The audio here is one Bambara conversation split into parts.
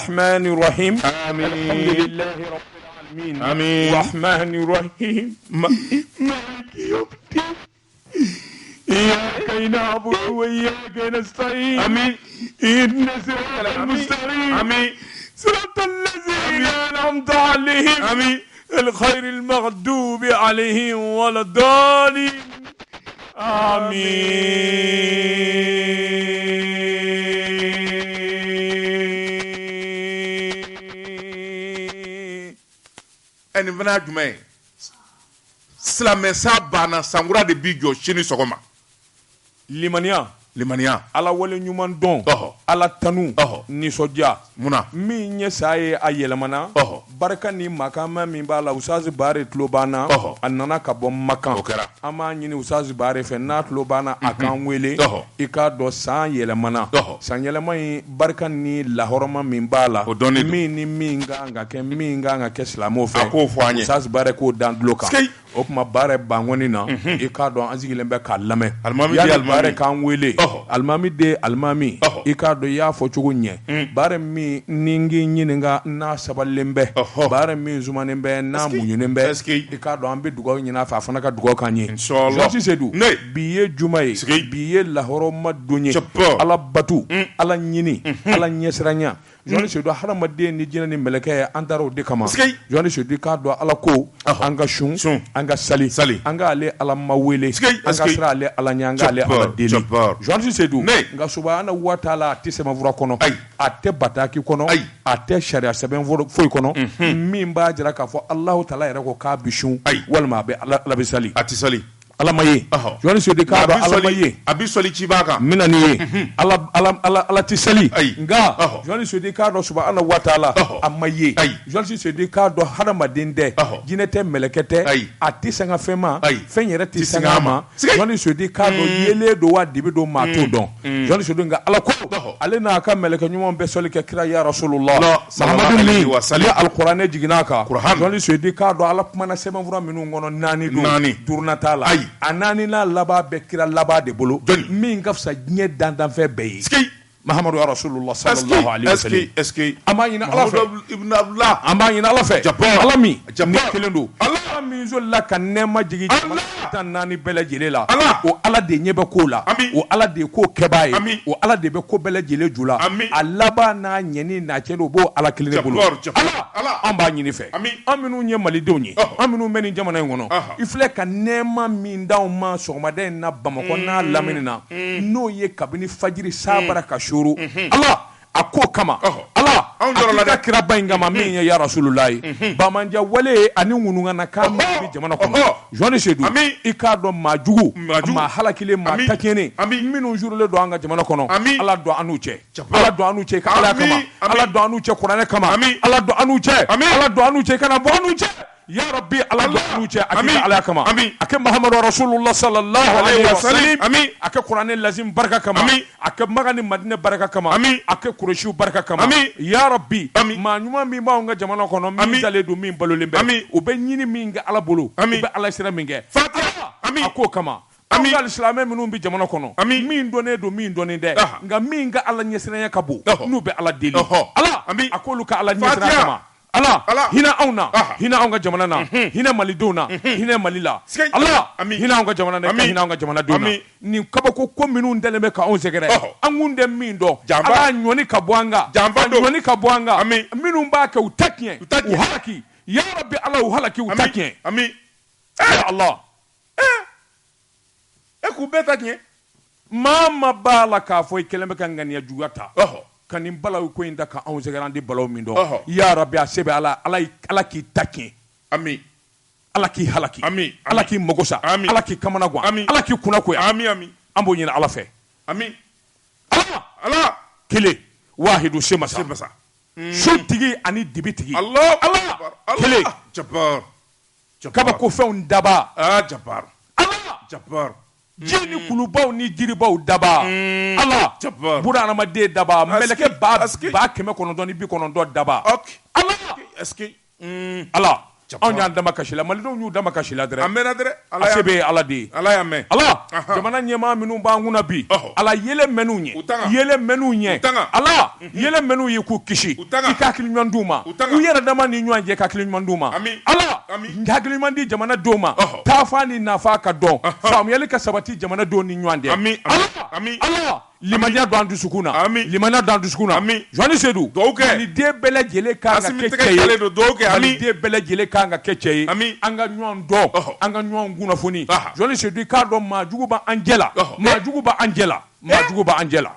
الرحمن الرحيم آمين. الحمد لله رب العالمين آمين. الرحمن الرحيم مالك يوم الدين إياك نعبد وإياك نستعين آمين. إن صراط المستقيم آمين. صراط الذين أنعمت عليهم آمين. الخير المغضوب عليهم ولا الضالين آمين. ɛni fana jumɛn ye silamɛsa banna sankura de bi jɔ sini sɔgɔma limaniya limaniya ala wale ɲuman dɔn Ɔhɔ. ala tanu Ɔhɔ. nisɔndiya munna min ɲɛ sa ye a yɛlɛmana Ɔhɔ. barika ni makama min b'a la usazi baare tulo banna Ɔhɔ. a nana ka bɔ makan O kɛra. an b'a ɲini usazi baare fɛ n'a tulo banna a k'an wele Ɔhɔ. i k'a dɔn san yɛlɛmana Ɔhɔ. san yɛlɛma in barika ni lahɔrɔma min b'a la O dɔnnen don. min ni min kan ka kɛ min kan ka kɛ silamɛw fɛ A k'o fɔ an ye. usazi baare k'o dan tulo kan Sikeyi. o tuma baara bangɔni na i k'a dɔn an sigilen bɛ k'a lamɛn Alimami di yanni alimami. baara k'an wele Ɔhɔ. alimami de alimami Ɔhɔ. i k'a dɔn i y'a fɔ cogo ɲɛ baara min ni n k'i ɲininka n'a sabalilen bɛ Ɔhɔ. baara min zumanen bɛ n'a Est-ce que- muɲunen bɛ est-ce que- i k'a dɔn an bɛ dugawu ɲini a fɛ a fana ka dugawu k'an ye Inshallah. Jean Sisedu Ne. bi ye juma ye Sikeyi. bi ye lahɔrɔma don ye Cɛpɔ. ala batu ala ɲini ala ɲɛsiranya Jean Sisedu hadamaden ni jinɛ ni mɛlɛkɛ an taara o de kama Sikeyi. Jean Sisedu i k'a dɔn ala ko Ɔhɔ. an ka sun Sun. an ka sali Sali. an ka ale ala ma wele Sikeyi, an ka sikeyi. sira ale ala ɲɛ an ka ale Jabbar, ala deli Jabbar. Jean Sisedu Ne. nka subahana wa taala a tɛ sɛbɛnfura kɔnɔ Ayi. a tɛ bataki kɔnɔ Ayi. a tɛ sariya sɛbɛn foyi kɔnɔ min b'a jira k'a fɔ alahu taala yɛrɛ ko k'a bɛ sun Ayi. walima a bɛ ala bɛ sali a ti sɔli ala ma ye Ɔhɔ. Jean Sisedu k'a dɔn ala ma ye a bi sɔli ciba kan n bɛna nin ye ala tɛ seli Ayi. nka Ɔhɔ. Jean Sisedu k'a dɔn subahana wa taala Ɔhɔ. a ma ye Ayi. Jean Sisedu k'a dɔn hadamaden tɛ Ɔhɔ. jinɛ tɛ mɛlɛkɛ tɛ Ayi. a tɛ sanga fɛn ma Ayi. fɛn yɛrɛ tɛ Ti sanga sanga a ma ma. Sikeyi. Jean Sisedu k'a dɔn yelen don wa dibi don maa t'o dɔn Jean Sisedu nka ala ko Ɔhɔ. ale n'a ka mɛlɛkɛ ɲumanw bɛ sɔli kɛ kira ya rasulullah Allah, sallallahu Mahamadu alaihi min wa sallam. ni alikuranɛ jiginna a kan Kuran. Jean Sisedu k'a dɔn ala kumana sɛbɛnfura minnu kɔnɔ naani don Naani. duruna t'a la Ayi. a naani n'a laban bɛ kira laban de bolo Jɔnni? min ka fisa diɲɛ dandanfɛn bɛɛ ye sikeyi Mahamadu rasulullah est-ce que sallallahu alaihi wa est-ce sallam que est-ce que an b'a ɲini ala fɛ Muhammadu ibn Abdullah an b'a ɲini ala fɛ Jabbar. ala min Jabbar. ne kelen don Allah. ala min la ka nɛɛma jigin Allah. jamana tan naani bɛɛ lajɛlen la Allah. o ala de ɲɛ bɛ ko la Ami. o ala de ye ko kɛbaa ye Ami. o ala de bɛ ko bɛɛ lajɛlen ju la Ami. a laban n'a ɲɛni n'a cɛni o b'o ala kelen de bolo Jabbar, Jabbar. ala Allah. an b'a ɲini fɛ Ami. an minnu ye malidenw ye Ɔhɔ. an minnu bɛ nin jamana in kɔnɔ Ɔhɔ. i filɛ ka nɛɛma min d'anw ma sɔgɔmada in na bamakɔ n'a lamini na n'o ye kabini fajiri sabara ka suru ala a ko kama Ɔhɔ. ala Anw a jɔrɔ la k'i ka dɛ. kiraba in kama min ye ya rasulula ye bamanjɛ wale ani ŋunuŋana kan min Ɔhɔ. bɛ jamana kɔnɔ Ɔhɔ. Jean Sisedu Ami. i k'a dɔn maa jugu Maa jugu. maa halakilen maa Ami. takiɲɛnen Ami. minnu jurulen don an ka jamana kɔnɔ Ami. ala dɔn an n'u cɛ Jabbar. ala dɔn an n'u cɛ i ka ala Ami. kama Ami. ala dɔn an n'u cɛ kuranɛ kama Ami. ala dɔn an n'u cɛ Ami. ala dɔn an n'u cɛ i kana bɔ an n'u cɛ ya rabbi ala dɔn an n'u cɛ a k'i Ami. ka ala kama Ami. a kɛ mahamadu rasulullah sallallahu alaihi wa sallam Ami. a kɛ kuranɛ lazim barika kama Ami. a kɛ maka ni madinɛ barika kama Ami. a kɛ kuresiw barika kama Ami. ya rabbi Ami. maa ɲuman min b'anw ka jamana kɔnɔ min Ami. dalen don min balolen bɛ Ami. u bɛ ɲini min kɛ ala bolo Ami. u bɛ ala sira min kɛ Fatiha. Ami. a k'o kama Ami. an ka alisilamɛ minnu bɛ jamana kɔnɔ Ami. min dɔnnen don min dɔnnen tɛ Aha. nka min ka ala ɲɛsiranya ka bon Ɔhɔ. n'u bɛ ala deli Ɔhɔ. ala Ami. a k'olu ka ala ɲɛsiranya Fatiha. kama ala Ala. hinɛ anw na Aha. hinɛ anw ka jamana na hinɛ malidenw na hinɛ mali la Sikeyi. ala Ami. hinɛ anw ka jamana na i ka Ami. hinɛ anw ka jamanadenw na Ami. nin kabako ko minnu dalen bɛ k'anw sɛgɛrɛ Ɔhɔ. an kun tɛ min dɔn Janfa. ala ɲɔni ka bɔ an kan Janfa a don. ɲɔni ka bɔ an kan Ami. minnu b'a kɛ u ta tiɲɛ U ta tiɲɛ. u halaki ya rabbi ala u halaki u ta Ami. tiɲɛ Ami. ya allah E k'u bɛɛ ta tiɲɛ. maa ma b'a la k'a fɔ i kɛlen bɛ ka ŋaniya juguya ta Ɔhɔ. ka nin balaw ko in da ka anw sɛgɛrɛ an di balaw min dɔn Ɔhɔ. ya rabbi a se bɛ ala k'i ta tiɲɛ Ami. ala k'i halaki Ami. ala k'i mago sa Ami. ala k'i kamana gan Ami. ala k'i kunna koya Ami. Ami. an b'o ɲini ala fɛ Ami. ala Allah. kelen wahidu semasa Semasa. su tigi ani dibi tigi Allah. Allah. Allah. Kelen. Jabbar. kabakofɛnw daba Ah, Jabbar. ala Jabbar. ji ni kulubaw ni jiribaw daba ala Jabbar. buna adamaden daba mɛlɛkɛ ba Est-ce que- 999 daba Ok. ala Est-ce que ala anw y'an dama kasi la malidenw y'u dama kasi la dɛrɛ a mɛnna dɛrɛ a se bɛ ala de ye ala y'a mɛn ala jamana ɲɛmaa minnu b'an kunna bi ala yelen mɛn'u ɲɛ U tanga. yelen mɛn'u ɲɛ U tanga. ala yelen mɛn'u ye k'u kisi tanga. i ka hakili ɲuman d'u ma U tanga. u yɛrɛ dama ni ɲɔgɔn cɛ ka hakili ɲuman d'u ma Ami. ala Ami. hakili ɲuman di jamana denw ma taafan ni nafa ka dɔn faamuyali ka sabati jamana denw ni ɲɔgɔn cɛ Ami. ala Ami. ala limaniya don an dusukun na Ami. limaniya don an dusukun na Ami. Joani Seydou Duwawu kɛ. maliden bɛɛ lajɛlen kan ka Asimi kɛ tɛgɛ cɛ jalen ye don, duwawu kɛ, Ami. maliden bɛɛ lajɛlen kan ka kɛ cɛ ye Ami. an ka ɲɔgɔn dɔn an ka ɲɔgɔn kunnafoni Joani Seydou i k'a dɔn maa jugu b'an cɛ la maa jugu b'an cɛ la maa jugu b'an cɛ la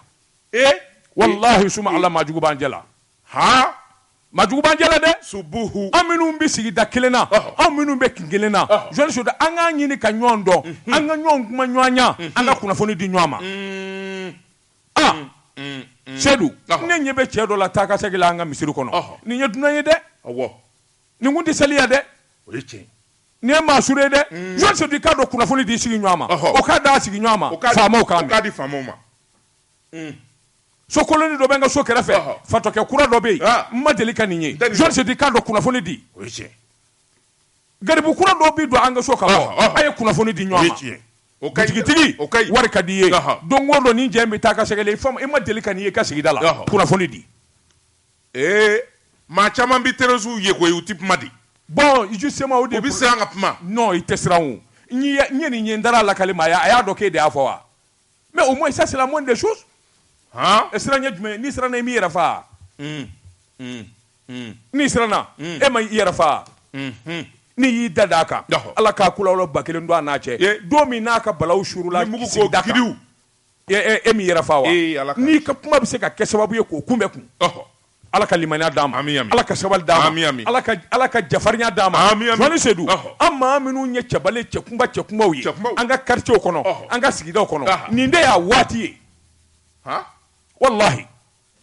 walahi suma ala maa jugu b'an cɛ la ha maa jugu b'an cɛ la dɛ subuhu an minnu bɛ sigida kelen na an minnu bɛ kin kelen na Joani Seydou an k'an ɲini ka ɲɔgɔn dɔn an ka ɲɔgɔn kuma ɲɔgɔn ɲa an ka kunnafoni di ɲɔgɔn ma Seydou ne ɲɛ bɛ cɛ dɔ la taa ka segin la an ka misiri kɔnɔ nin ye dunan ye dɛ awɔ nin kun tɛ seliya dɛ o ye tiɲɛ nin ye maa sure dɛ Joani Seydou i k'a dɔn kunnafoni di sigi ɲɔgɔn ma o k'a d'a sigi ɲɔgɔn ma faamaw k'a mɛn k'a di faamaw ma so koloni dɔ bɛ n ka so kɛrɛfɛ fatɔkɛ kura dɔ bɛ yen n ma deli ka nin ye Joani Seydou i k'a dɔn kunnafoni di o ye tiɲɛ garibu kura dɔw bɛ don an ka so ka bɔ a ye kunnafoni di ɲɔgɔn ma butigitigi wari ka di ye don o don ni jɛ in bɛ taa ka sɛgɛlen i ma deli ka nin ye i ka sigida la kunnafoni di maa caman bɛ terrorisiw ye koyi u tɛ kuma di bon justement o de u bɛ siran ka kuma non i tɛ siran o n ye nin ye n dara lakali ma a y'a dɔn k'e de y'a fɔ wa mais au moins ça c'est la moindre des choses siran ye jumɛn n'i siranna i m'i yɛrɛ faga n'i siranna e ma i yɛrɛ faga n'i y'i da d'a kan ala k'a kulawolo 1000 don a n'a cɛ don min n'a ka balawu surula sigida kan e m'i yɛrɛ faga wa n'i ka kuma bɛ se ka kɛ sababu ye k'o kunbɛn kun ala ka limaniya d'a ma ala ka sabali d'a ma ala ka jafarinya d'a ma Joani Seydou an maa minnu ye cɛkunbaw ye an ka quartier kɔnɔ an ka sigidaw kɔnɔ nin de y'a waati ye wallahi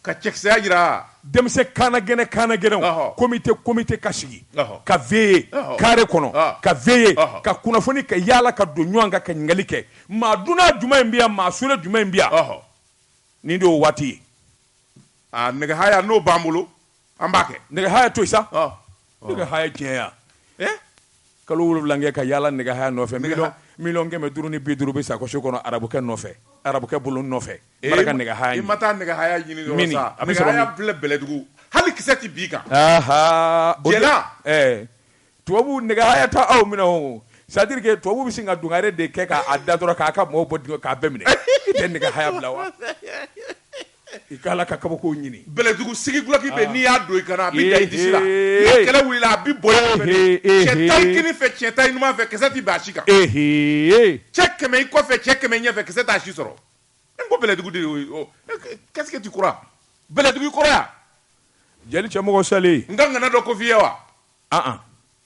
ka cɛkisɛya jira denmisɛn kaana gɛnɛw comité ka sigi ka veiller carré kɔnɔ ka veiller ka kunnafoni ka yaala ka don ɲɔgɔn kan ka ɲininkali kɛ maa dunan jumɛn in bɛ yan maa sure jumɛn in bɛ yan nin de y'o waati ye nɛgɛhaya n'o b'an bolo an b'a kɛ nɛgɛhaya to yen sa nɛgɛhaya tiɲɛ yan kalo 7 kɛ ka yaala nɛgɛhaya nɔfɛ miliyɔn 550 bɛ sakoso kɔnɔ arabukɛ nɔfɛ arabukɛ bolo nɔfɛ bara ka nɛgɛhaya ɲini i ma taa nɛgɛhaya ɲini yɔrɔ sa nɛgɛhaya filɛ Bɛlɛdugu hali kisɛ tɛ bin kan jɛla tubabu nɛgɛhaya ta aw minɛ o c'est à dire que tubabu bɛ sin ka dungare de kɛ k'a da dɔrɔn k'a ka mɔgɔw bɔ dingɛ k'a bɛɛ minɛ i tɛ nɛgɛhaya bila wa i ka ala ka kabako ɲini Bɛlɛdugu sigi guloki bɛ n'i y'a don i kana a bɛ da i disi la ni kɛlɛ wulila a bɛ bɔlɔ cɛ ta i kini fɛ cɛ ta i ɲuman fɛ kisɛ tɛ bin a si kan cɛ 100 i kɔfɛ cɛ 100 ɲɛfɛ kisɛ t'a si sɔrɔ n ko Bɛlɛdugu de y'o qu'est-ce que tu crois Bɛlɛdugu kɔrɔ yan jeli cɛmɔgɔ salen n ka ŋana dɔ ko f'i ye wa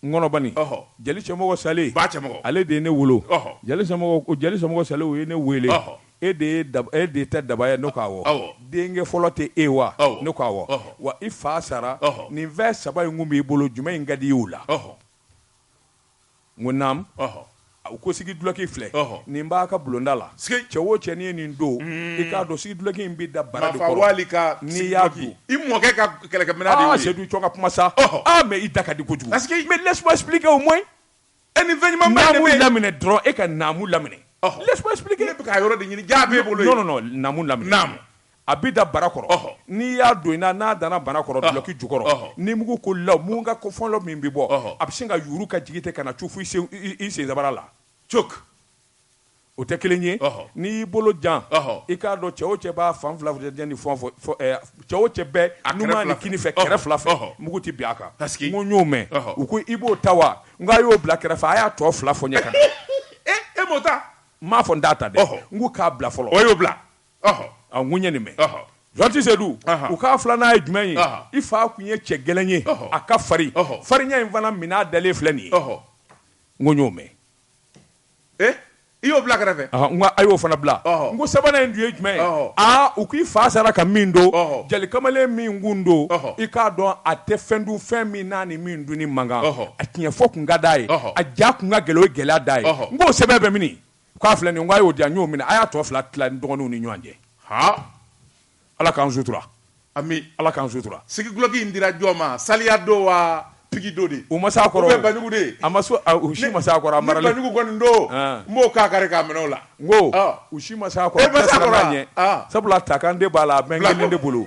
n kɔnɔ bani jeli cɛmɔgɔ salen ba cɛmɔgɔ ale de ye ne wolo jeli cɛmɔgɔ salen o ye ne wele e de tɛ daba ye ne k'a wɔ denkɛ fɔlɔ tɛ e wa ne k'a wɔ wa i fa sara nin fɛn 3 in kun b'i bolo jumɛn in ka di i y'o la n ko naamu u ko sigi duloki filɛ nin b'a ka bulonda la cɛ o cɛ n'i ye nin don i k'a dɔn sigi duloki in bɛ da bara de kɔrɔ n'i y'a don i mɔkɛ ka kɛlɛkɛminɛ de y'o ye Seydou cɔn ka kuma sa mais i da ka di kojugu mais laisse-moi expliquer au moins ni fɛn ɲuman ba de bɛ laminɛ dɔrɔn e ka naamu laminɛ laisse-moi expliquer ne bɛ ka yɔrɔ de ɲini jaa b'e bolo non naamu laminɛ a bɛ da bara kɔrɔ n'i y'a don n'a danna bara kɔrɔ duloki jukɔrɔ ni mugu kolila mun ka fɔlɔ min bɛ bɔ a bɛ sin ka yuuru ka jigin ten ka na cufu i sen sabara la cok o tɛ kelen ye n'i y'i bolo jan i k'a dɔn cɛ o cɛ b'a fan 2 lajɛ ni fɛn cɛ o cɛ bɛ numan ni kini fɛ kɛrɛ 2 fɛ mugu tɛ bin a kan n ko n y'o mɛn u ko i b'o ta wa n ko a y'o bila kɛrɛfɛ a y'a tɔ 2 fɔ ɲɛ kan e m'o ta n m'a fɔ n t'a ta dɛ n ko k'a bila fɔlɔ o y'o bila n ko n ye nin mɛn Joani Seydou u k'a 2nan ye jumɛn ye i fa tun ye cɛ gɛlɛn ye a ka farin farinya in fana min'a dalen filɛ nin ye n ko n y'o mɛn i y'o bila kɛrɛfɛ n ko a y'o fana bila n ko 3nan in dun ye jumɛn ye u k'i fa sara ka min don jeli kamalen min kun don i k'a dɔn a tɛ fɛn dun fɛn min n'a ni min dun ni mankan a tiɲɛ fɔ kun ka d'a ye a ja kun ka gɛlɛn o ye gɛlɛya d'a ye n k'o sɛbɛn bɛ min k'a filɛ nin n ko a y'o di yan n y'o minɛ a y'a tɔ 2 tila ni dɔgɔninw ni ɲɔgɔn cɛ ala k'an sutura ami ala k'an sutura sigi guloki in dira jɔn ma saliya don wa pigido de o masa kɔrɔ o bɛ Banjugu de a ma so u si masa kɔrɔ a marali Banjugu kɔni don m'o k'a kari k'a minɛ o la n ko u si masa kɔrɔ bɛɛ siranna ɲɛ sabula takan de b'a la a bɛ n kelen de bolo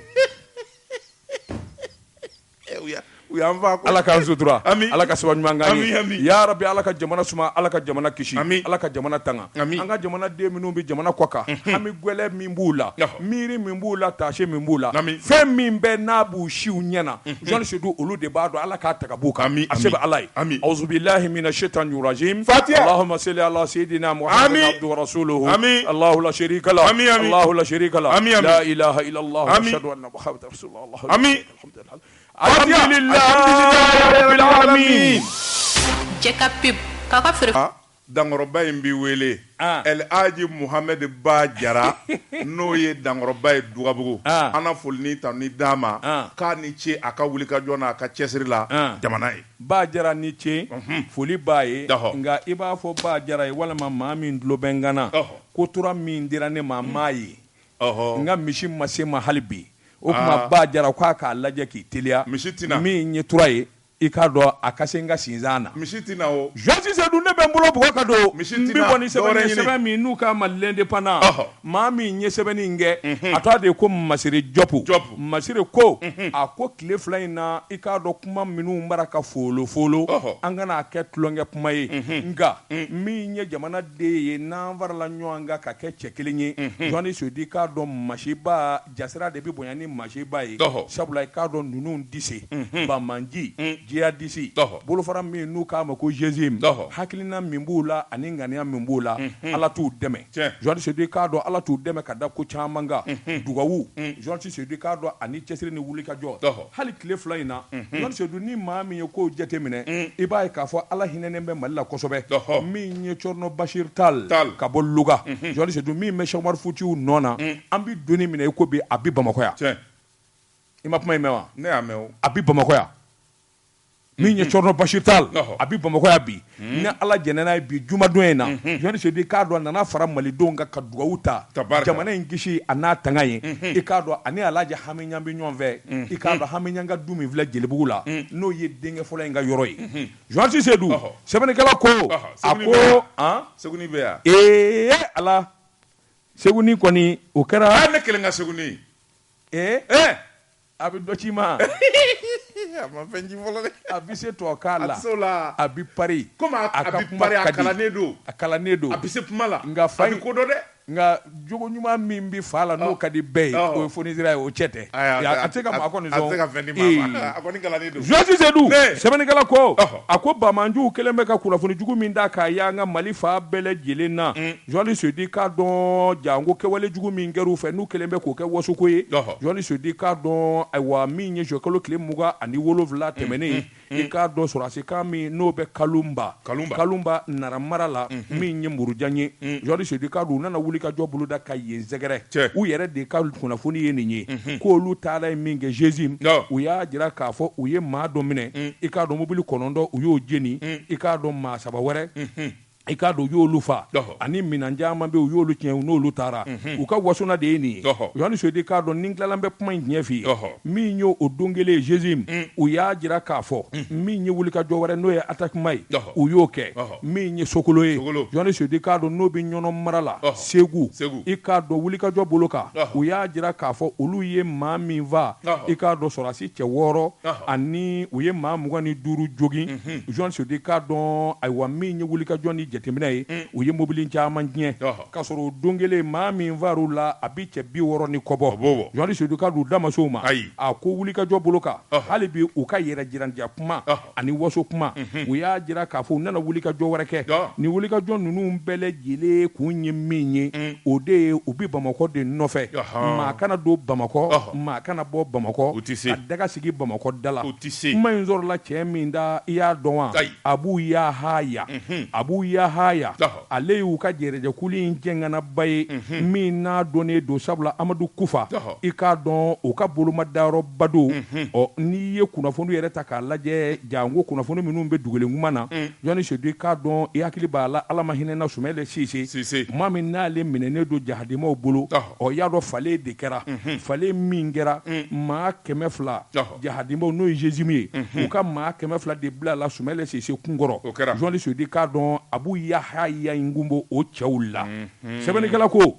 u y'an fa ko Ala k'an sutura Ala ka sabali ɲuman k'an ye ya Rabbi Ala ka jamana suma Ala ka jamana kisi Ala ka jamana tanga an ka jamana den minnu bɛ jamana kɔ kan hami gwɛlɛ min b'u la miiri min b'u la taase min b'u la fɛn min bɛ n'a b'u siw ɲɛna jɔnni se du olu de b'a dɔn Ala k'a ta ka b'u kan a se bɛ Ala ye auzu billahi minash shaitani rajim Allahumma salli ala sayidina Muhammadin abduhu wa rasuluhu Allahu la sharika la Allahu la sharika la la ilaha illa Allah ashhadu anna Muhammadan rasulullah alhamdulillah alhamdulillahi rabbil alamin Jeka pip kaka fere Dankɔrɔba in b'i wele El Hadji Muhammed Ba Jara n'o ye Dankɔrɔba ye Dugabugu an na foli ni tanu ni d'a ma k'a ni ce a ka wulikajɔ n'a ka cɛsiri la jamana ye Ba Jara ni ce foli b'a ye nka i b'a fɔ Ba Jara ye walima maa min tulo bɛ n kan na ko tura min dira ne ma m'a ye n ka misi ma se ma hali bi o tuma Ba Jara k'a k'a lajɛ k'i teliya min ye tura ye i k'a dɔn a ka se n ka sinzan na misi tina o Josi Seydou ne bɛ n bolo bugɔ ka don n bi kɔni sɛbɛn min n'u ka Mali indépendant maa min ye sɛbɛnni in kɛ a tɔgɔ de ko Masire Jɔpu Masire ko a ko tile fila in na i k'a dɔn kuma minnu bara ka foolo an kana kɛ tulonkɛ kuma ye nka min ye jamana den ye n'an farala ɲɔgɔn kan ka kɛ cɛ kelen ye Johnny Sodi k'a dɔn Masiba jasira de bɛ bonya ni Masiba ye sabula i k'a dɔn ninnu dise Bamanji jihadisi bolofara min n'u k'a ma ko jezim hakilina min b'u la ani ŋaniya min b'u la Ala t'u dɛmɛ Johnny Sodi k'a dɔn Ala t'u dɛmɛ ka da ko caman kan dugawu Johnny Sodi k'a dɔn ani cɛsiri ni wulikajɔ hali tile fila in na Johnny Sodi ni maa min ye k'o jateminɛ i b'a ye k'a fɔ Ala hinɛnen bɛ Mali la kosɛbɛ min ye Cɔrɔnɔ Bashir Tal ka bɔ Luga Johnny Sodi min bɛ Cheikh Umar Foutiyou nɔ na an bi donni minɛ i ko bi a bi Bamakɔ yan i ma kuma in mɛn wa ne y'a mɛn o a bi Bamakɔ yan min ye Cɔrɔnɔ Bashir Tal a bi Bamakɔ yan bi ni Ala jɛnɛ n'a ye bi jumadon in na Johnny Sodi k'a dɔn a nana fara malidenw kan ka dugawu ta jamana in kisi a n'a tanga ye i k'a dɔn ani Alhaji Hami Ɲan bɛ ɲɔgɔn fɛ i k'a dɔn Hami Ɲan ka du min filɛ Jelibugu la n'o ye denkɛ fɔlɔ in ka yɔrɔ ye Johnny Sodi sɛbɛnnikɛla ko a ko Seguni bɛ yan Ala Seguni kɔni o kɛra ne kelen ka Seguni a bɛ dɔ ci ma a ma fɛn ci fɔlɔ dɛ a bi se tɔ k'a la a bi pari komi a bi pari a kalannen don a bi se kuma la nka fa a bi ko dɔ dɛ nka jogo ɲuman min bi fa la n'o ka di bɛɛ ye o ye fonisira ye o cɛ tɛ a tɛ ka maa kɔni sɔn a tɛ ka fɛn di maa ma a kɔni kalannen don Josi Seydou sɛbɛnnikɛla ko a ko Bamanjugu kɛlen bɛ ka kunnafoni jugu min da k'a y'an ka Mali fa bɛɛ lajɛlen na Johnny Sodi k'a dɔn janko kɛwale jugu min kɛr'u fɛ n'u kɛlen bɛ k'o kɛ wasoko ye Johnny Sodi k'a dɔn ayiwa min ye kalo tile 27 tɛmɛnen i k'a dɔn sɔrɔdasi kan min n'o bɛ Kalumba Naramara la min ye Murujan ye Johnny Sodi k'a dɔn u nana wulikajɔ boloda ka yen sɛgɛrɛ u yɛrɛ de ka kunnafoni ye nin ye k'olu taara ye min kɛ jezim u y'a jira k'a fɔ u ye maa dɔ minɛ i k'a dɔn mobili 9 u y'o jeni i k'a dɔn maa 3 wɛrɛ i k'a dɔn u y'olu fa ani minan caman bɛ u y'olu tiɲɛ u n'olu taara u ka wasuna de ye nin ye Johnny Sodi k'a dɔn ni tilalan bɛ kuma in tiɲɛ f'i ye min y'o don kelen jezim u y'a jira k'a fɔ min ye wulikajɔ wɛrɛ n'o ye attaquement ye u y'o kɛ min ye Sokolo ye Johnny Sodi k'a dɔn n'o bɛ ɲɔnɔ mara la Segu i k'a dɔn wulikajɔ bolo kan u y'a jira k'a fɔ olu ye maa min fa i k'a dɔn sɔrɔdasi cɛ 6 ani u ye maa 25 jogin Johnny Sodi k'a dɔn ayiwa min ye wulikajɔ ni jateminɛ ye u ye mobili caman tiɲɛ k'a sɔrɔ o don kelen maa min far'u la a bi cɛ 60 ni kɔbɔ Johnny Sodi k'a dɔn u da ma s'o ma a ko wulikajɔ bolo kan hali bi u ka yɛrɛ jirandiya kuma ani waso kuma u y'a jira k'a fɔ u nana wulikajɔ wɛrɛ kɛ ni wulikajɔ ninnu bɛɛ lajɛlen kun ye min ye o de ye u bi Bamakɔ de nɔfɛ maa kana don Bamakɔ maa kana bɔ Bamakɔ ka daga sigi Bamakɔ da la kuma in sɔrɔla cɛ min da i y'a dɔn wa Abu Yahaya Abu Yahaya yahaya ale y'u ka jɛrɛjɛkulu in jɛngana ye min n'a dɔnnen don sabula amadu kufa i k'a dɔn o ka bolomadayɔrɔba don n'i ye kunnafoni yɛrɛ ta k'a lajɛ jango kunnafoni minnu bɛ dugulen kuma na jɔnni sedu i k'a dɔn i hakili b'a la ala ma hinɛna Sumɛlɛ Sise maa min n'ale minɛnen don jahadimaw bolo y'a dɔn fale de kɛra fale min kɛra maa 200 jahadimaw n'o ye Jésus ye u ka maa 200 de bila la Sumɛlɛ Sise kunkɔrɔ jɔnni sedu i k'a dɔn Abu Yahaya in kun b'o cɛw la sɛbɛnnikɛla ko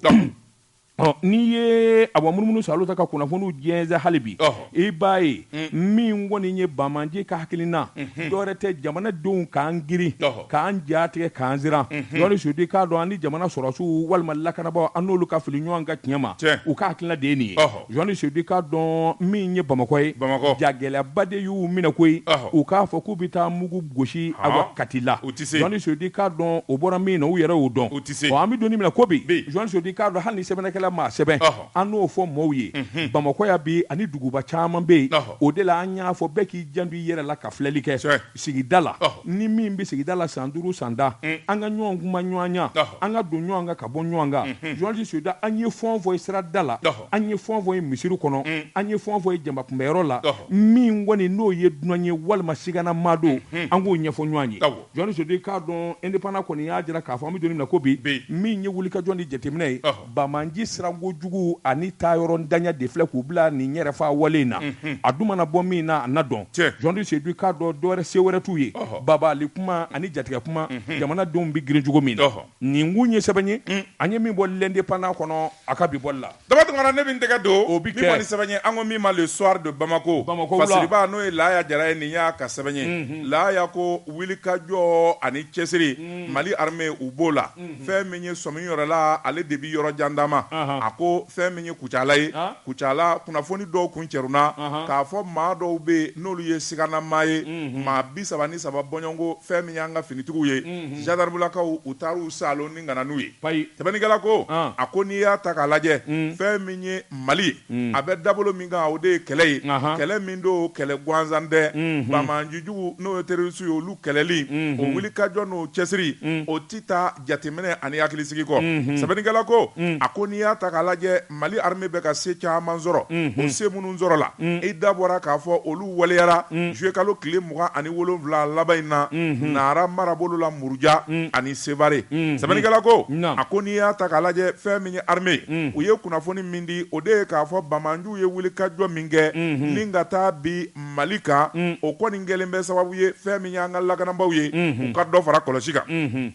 n'i ye Abu Munumunu Salo ta ka kunnafoniw jɛnsɛn hali bi i b'a ye min kɔni ye Bamanje ka hakilina dɔwɛrɛ tɛ jamanadenw k'an girin k'an jatigɛ k'an siran jɔnni sedu i k'a dɔn an ni jamana sɔrɔsiw walima lakanabaaw an n'olu ka fili ɲɔgɔn ka tiɲɛ ma u ka hakilina de ye nin ye jɔnni sedu i k'a dɔn min ye Bamakɔ ye jagɛlɛyaba de y'u minɛ koyi u k'a fɔ k'u bɛ taa mugu gosi Awa Kati la jɔnni sedu i k'a dɔn o bɔra min na u yɛrɛ y'o dɔn an bɛ donnin min na ko bi jɔnni sedu i k'a dɔn hali ni sɛbɛnnikɛla maa sɛbɛn an n'o fɔ mɔɔw ye Bamakɔ ya bi ani duguba caman bɛ yen o de la an y'a fɔ bɛɛ k'i janto i yɛrɛ la ka filɛli kɛ sigida la ni min bɛ sigida la san 5 san 10 an ka ɲɔgɔn kuma ɲɔgɔn ɲa an ka don ɲɔgɔn kan ka bɔ ɲɔgɔn kan jɔnji soda an ye fɛn fɔ sirada la an ye fɛn fɔ misiri kɔnɔ an ye fɛn fɔ jamakunbɛyɔrɔ la min kɔni n'o ye dunan ye walima sigana maa don an k'o ɲɛfɔ ɲɔgɔn ye jɔnji soda k'a dɔn indépendant kɔni y'a jira k'a fɔ an bɛ don min na ko bi min ye wulikajɔ ni jateminɛ ye Bamaji siranko jugu ani taayɔrɔ ntanya de filɛ k'u bila nin yɛrɛ fa wale in na a dun mana bɔ min na a na dɔn jɔnni sedu k'a dɔn dɔwɛrɛ se wɛrɛ t'u ye babali kuma ani jatigɛ kuma jamanadenw bɛ girin cogo min na nin kun ye sɛbɛn ye an ye min bɔ l'indépendant kɔnɔ a ka bi bɔli la dabatungana ne bɛ n tɛgɛ don o bi kɛ min kɔni sɛbɛn ye an ko min ma le soir de Bamako fasiriba n'o ye Laya Jara ye nin y'a ka sɛbɛn ye Laya ko wulikajɔ ani cɛsiri Mali armée u b'o la fɛn min ye sɔmi yɔrɔ la ale de bi yɔrɔ jan d'a ma a ko fɛn min ye Kucala ye Kucala kunnafoni dɔw kun cɛruna k'a fɔ maa dɔw bɛ yen n'olu ye siganama ye maa 33 bɔɲɔnko fɛn min y'an ka finitigiw ye gendarmelakaw u taar'u salo ni kana n'u ye tɛbɛnnikɛla ko a ko n'i y'a ta k'a lajɛ fɛn min ye Mali a bɛ dabolo min kan o de ye kɛlɛ ye kɛlɛ min do kɛlɛ gansan tɛ Bamajijugu n'o ye terroriste ye olu kɛlɛli o wulikajɔ n'o cɛsiri o ti taa jateminɛ ani hakilisigi kɔ sɛbɛnnikɛla ko a ko n'i y'a ta k'a lajɛ Mali armée bɛ ka se caman sɔrɔ o se minnu sɔrɔ la i da bɔra k'a fɔ olu waleyara juillet kalo tile 27 laban in na Nara marabolo la Muruja ani Sevare sɛbɛnnikɛla ko a ko n'i y'a ta k'a lajɛ fɛn min ye armée u ye kunnafoni min di o de ye k'a fɔ Bamanju ye wulikajɔ min kɛ ni ka taa bi Mali kan o kɔni kɛlen bɛ sababu ye fɛn min y'an ka lakanabaaw ye u ka dɔ fara kɔlɔsi kan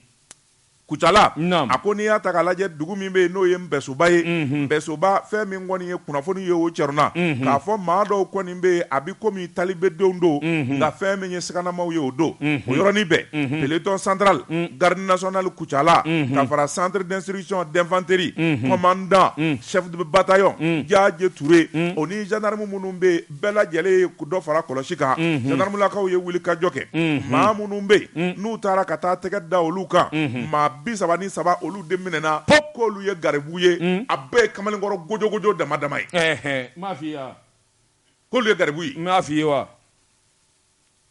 Kucala a ko n'i y'a ta k'a lajɛ dugu min bɛ yen n'o ye Nbɛsoba ye Nbɛsoba fɛn min kɔni ye kunnafoni ye o cɛruna k'a fɔ maa dɔw kɔni bɛ yen a bɛ komi talibedenw don nka fɛn min ye siganamaw ye o don o yɔrɔnin bɛɛ peloton central garde nationale Kucala ka fara centre d'instruction d'infanterie commandant chef de bataillon Jaaje Touré o ni gendarme minnu bɛ yen bɛɛ lajɛlen ye dɔ fara kɔlɔsi kan gendarmelakaw ye wulikajɔ kɛ maa minnu bɛ yen n'u taara ka taa tɛgɛ da olu kan maa 33 olu de minɛna k'olu ye garibu ye a bɛɛ ye kamalenkɔrɔ gojogojo dama dama ye m'a f'i ye k'olu ye garibu ye m'a f'i ye wa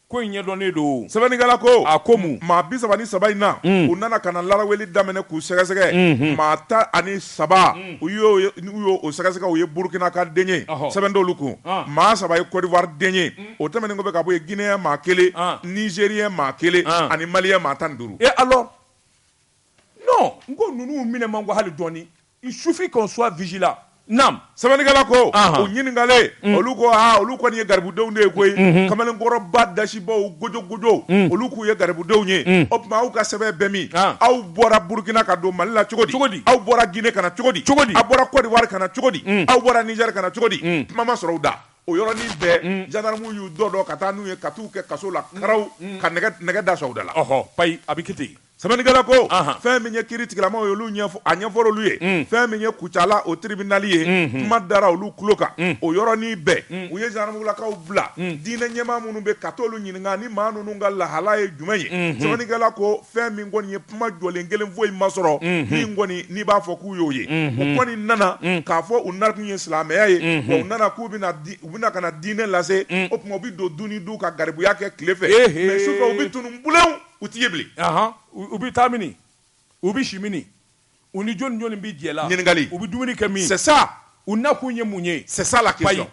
ko in ɲɛdɔnnen don sɛbɛnnikɛla ko a ko mun maa 33 in na u nana ka na laraweli daminɛ k'u sɛgɛsɛgɛ maa 13 u y'o o sɛgɛsɛgɛ u ye Burkina ka den ye sɛbɛn d'olu kun maa 3 ye Côte d'Ivoire den ye o tɛmɛnen kɔfɛ ka bɔ yen Guinéen maa 1 Nigérien maa 1 ani Malien maa 15 et alors non ngo nunu minɛ man go hali dɔɔni il suffit qu'on soit vigilant nam sɛbɛnnikɛla ko o ɲininkale olu ko olu kɔni ye garibudenw de ye koyi kamalenkɔrɔba dasibaw gojogojo olu k'u ye garibudenw ye o tuma aw ka sɛbɛn bɛɛ min aw bɔra Burkina ka don Mali la cogo di aw bɔra Guinée ka na cogo di aw bɔra Côte d'Ivoire ka na cogo di aw bɔra Niger ka na cogo di kuma ma sɔrɔ u da o yɔrɔnin bɛɛ gendarme y'u dɔ ka taa n'u ye ka t'u kɛ kaso la karaw ka nɛgɛ da sɔrɔ u da la payi a bɛ kɛ ten sɛbɛnnikɛla ko fɛn min ye kiiri tigilamaw ye olu a ɲɛfɔra olu ye fɛn min ye Kucala o tribunal ye kuma dara olu tulo kan o yɔrɔnin bɛɛ u ye gendarmelakaw bila diinɛ ɲɛmaa minnu bɛ ka t'olu ɲininka ni maa ninnu ka lahala ye jumɛn ye sɛbɛnnikɛla ko fɛn min kɔni ye kuma jɔlen kelen foyi ma sɔrɔ min kɔni n'i b'a fɔ k'u y'o ye o kɔni nana k'a fɔ u nakun ye silamɛya ye wa u nana k'u bɛna ka na diinɛ lase o tuma u bɛ don du ni du ka garibuya kɛ tile fɛ mais sufɛ u bɛ tunu bulew u t'i ye bilen u bɛ taa mini u bɛ si mini u ni jɔni jɔni bɛ jɛ la ɲininkali u bɛ dumuni kɛ min c'est ça u nakun ye mun ye c'est ça la question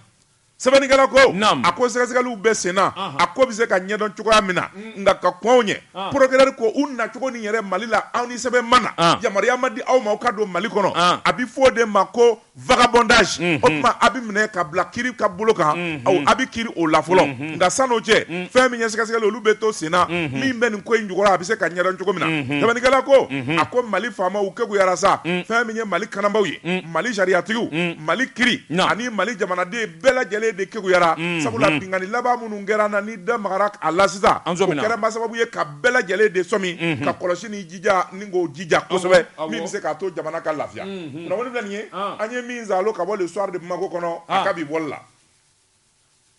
sɛbɛnnikɛla ko a ko sɛgɛsɛgɛliw bɛ sen na a ko bɛ se ka ɲɛdɔn cogoya min na nka ka kɔnw ɲɛ procureur ko u nacogo nin yɛrɛ Mali la aw ni sɛbɛn ma na yamaruya ma di aw ma aw ka don Mali kɔnɔ a bɛ fɔ o de ma ko vagabondage o tuma a bɛ minɛ ka bila kiiri ka bolo kan a bɛ kiiri o la fɔlɔ nka san'o cɛ fɛn min ye sɛgɛsɛgɛli olu bɛ to sen na min bɛ nin ko in jukɔrɔ a bɛ se ka ɲɛdɔn cogo min na sɛbɛnnikɛla ko a ko Mali faamaw kekuyara sa fɛn min ye Mali kanabaaw ye Mali sariyatigiw Mali kiiri ani Mali jamanaden bɛɛ lajɛlen de kekuyara sabula bingani laban minnu kɛra na ni da magara a la sisan o kɛra sababu ye ka bɛɛ lajɛlen de sɔmi ka kɔlɔsi ni jija ni k'o jija kosɛbɛ min bɛ se k'a to jamana ka lafiya kunnafoni filɛ nin ye an ye min zalo ka bɔ le soir de Bamako kɔnɔ a ka bi bɔli la